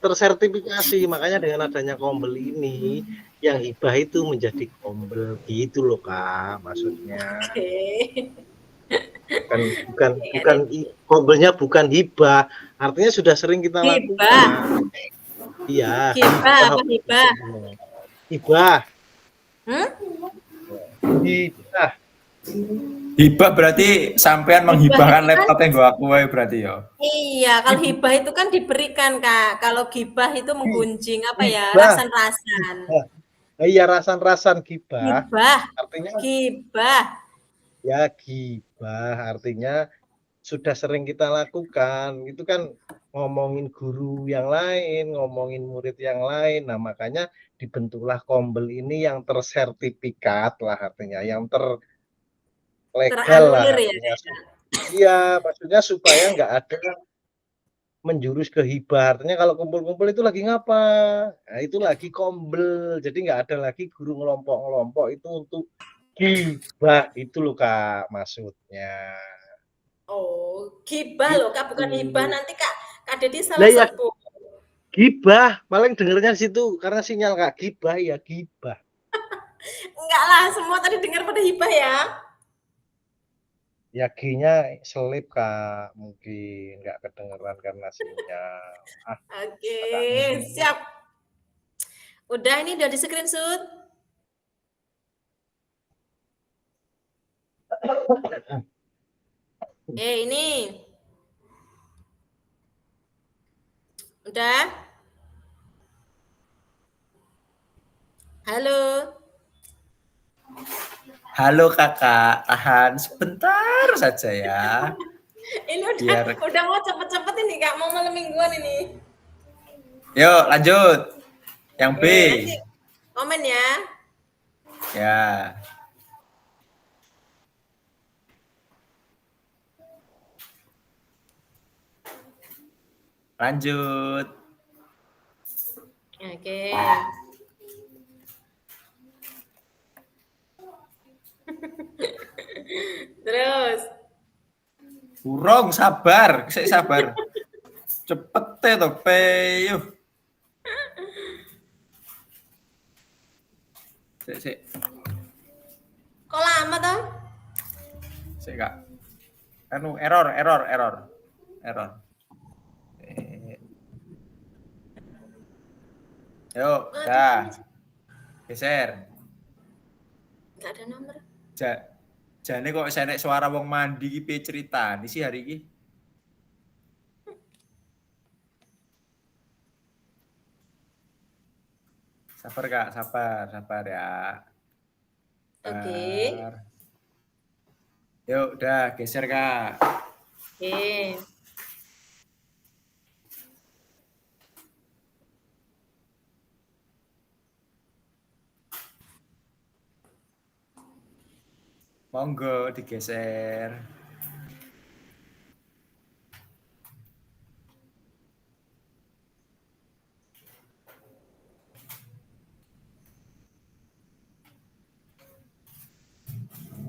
tersertifikasi. Makanya dengan adanya Kombel ini, yang hibah itu menjadi Kombel gitu loh Kak, maksudnya. Bukan Kombelnya bukan hibah, artinya sudah sering kita lakukan. Iya. Hibah. Hibah berarti sampean menghibahkan laptop yang gue aku berarti ya. Iya, kalau hibah itu kan diberikan Kak. Kalau gibah itu menggunjing rasan-rasan. Iya, rasan-rasan gibah. Artinya gibah. Ya, gibah artinya sudah sering kita lakukan. Itu kan ngomongin guru yang lain, ngomongin murid yang lain. Nah, makanya dibentuklah Kombel ini yang tersertifikat lah artinya, yang terlegal lah. Ya. Iya, maksudnya supaya nggak ada menjurus ke hibah. Artinya kalau kumpul-kumpul itu lagi ngapa? Nah, itu lagi kombel. Jadi nggak ada lagi guru ngelompok-ngelompok itu untuk gibah itu loh Kak maksudnya. Oh, gibah loh Kak, bukan hibah. Gitu. Nanti Kak Dedi Lah salah ya sebut. gibah, paling dengernya di situ karena sinyal Kak gibah ya gibah. Enggak lah, semua tadi dengar pada hibah ya. Ya G-nya selip Kak, mungkin nggak kedengeran karena sinyal. Ah, Oke, Kak. siap. Udah ini udah di screenshot. Ini. Udah? Halo. Halo kakak, tahan sebentar saja ya. Ini Biar- udah mau cepet-cepet ini Kak, mau malam mingguan ini. Yuk lanjut. Yang B. Nanti komen ya. Ya. Lanjut. Oke. Terus. Burung sabar, saya sabar. Cepet to pe, yuk. Sik. Kok lama toh? Sik Kak. Anu error. Yuk, dah. Geser. Enggak ada nomor. Jane kok senek suara wong mandi iki piye ceritane sih hari iki? Sabar Kak, sabar ya. Oke. Sabar. Yuk, udah geser Kak. Oke. Monggo digeser.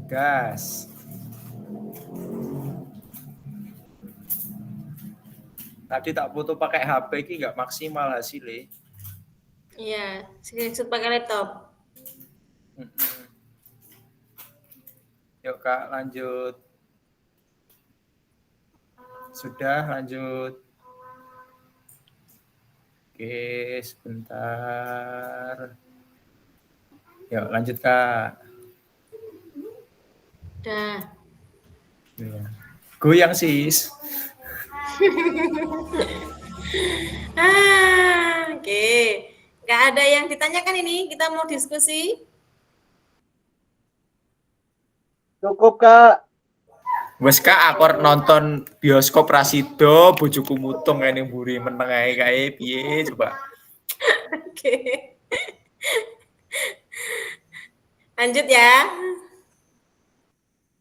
Gas. Tadi tak foto pakai HP ini nggak maksimal hasilnya. Iya, screenshot pakai laptop. Yuk Kak, lanjut. Sudah, lanjut. Oke, sebentar. Yuk, lanjut Kak. Udah. Ya. Goyang sis. Oke. Nggak ada yang ditanyakan ini, kita mau diskusi. Cukup Kak. Wes Kak, aku nonton bioskop Rasido, bojoku mutung ngene mburi meneng ae kae piye coba. Oke. Lanjut ya.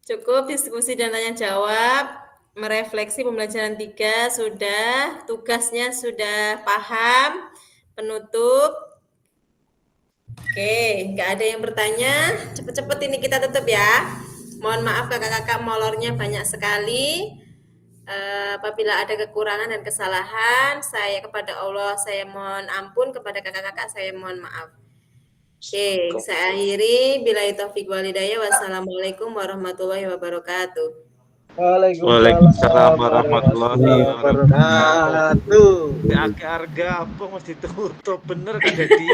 Cukup diskusi dan tanya jawab, merefleksi pembelajaran 3 sudah, tugasnya sudah paham, penutup. Oke, nggak ada yang bertanya. Cepet-cepet ini kita tutup ya. Mohon maaf kakak-kakak molornya banyak sekali. Apabila ada kekurangan dan kesalahan, saya kepada Allah saya mohon ampun, kepada kakak-kakak saya mohon maaf. Oke, saya akhiri. Billahi taufiq wal hidayah. Wassalamualaikum warahmatullahi wabarakatuh. Waalaikumsalam warahmatullahi wabarakatuh. Harga apa mau ditutup bener kan jadi.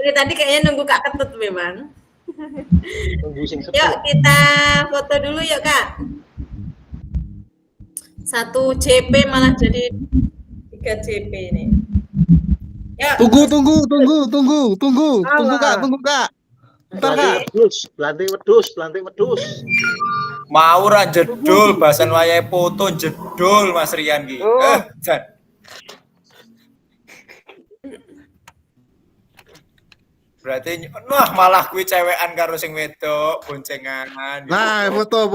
Ini tadi kayaknya nunggu Kak Ketut memang. Tunggu sing Yuk kita foto dulu yuk Kak. 1 JP malah jadi 3 JP ini. Yuk. Tunggu Kak. Bentar Kak. Belantik wedhus. Mau ra jedul bahasan wayahe foto jedul Mas Rian ki. Jan. Berarti malah kuwi cewekan karo sing wedok boncengan. Nah, foto.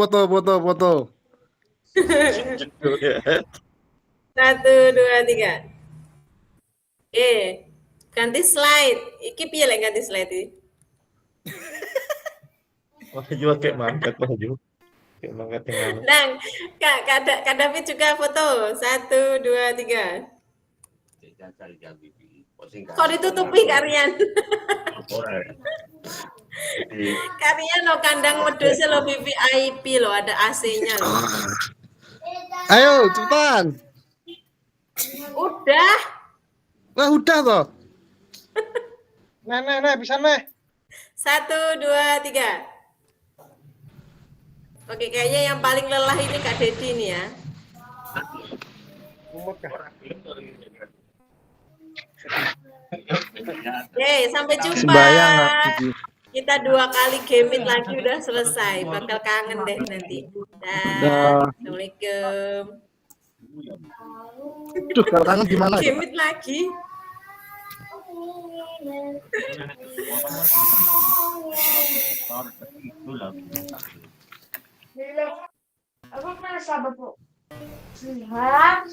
Satu, dua, tiga. Ganti slide. Iki piye lek ganti slide iki? Wahyu kayak mangkat Wahyu. Kayak mangkat yang Nang, Kak David juga foto. Satu, dua, tiga. Kok ditutupi kalian? Kalian lo kandang wedhus lo VIP lo, ada AC-nya lo. Ayo cepetan. Udah. Wah udah toh. Nah, bisa nih. Satu, dua, tiga. Oke, kayaknya yang paling lelah ini Kak Dedi nih ya. Sampai jumpa. Sembayang nggak, Gigi? Kita 2 kali gamit lagi udah selesai. Bakal kangen deh nanti. Dah. Assalamualaikum. Duh, kalau kangen gimana? Gamit lagi. Aku pernah sahabat, Bu. Lihat,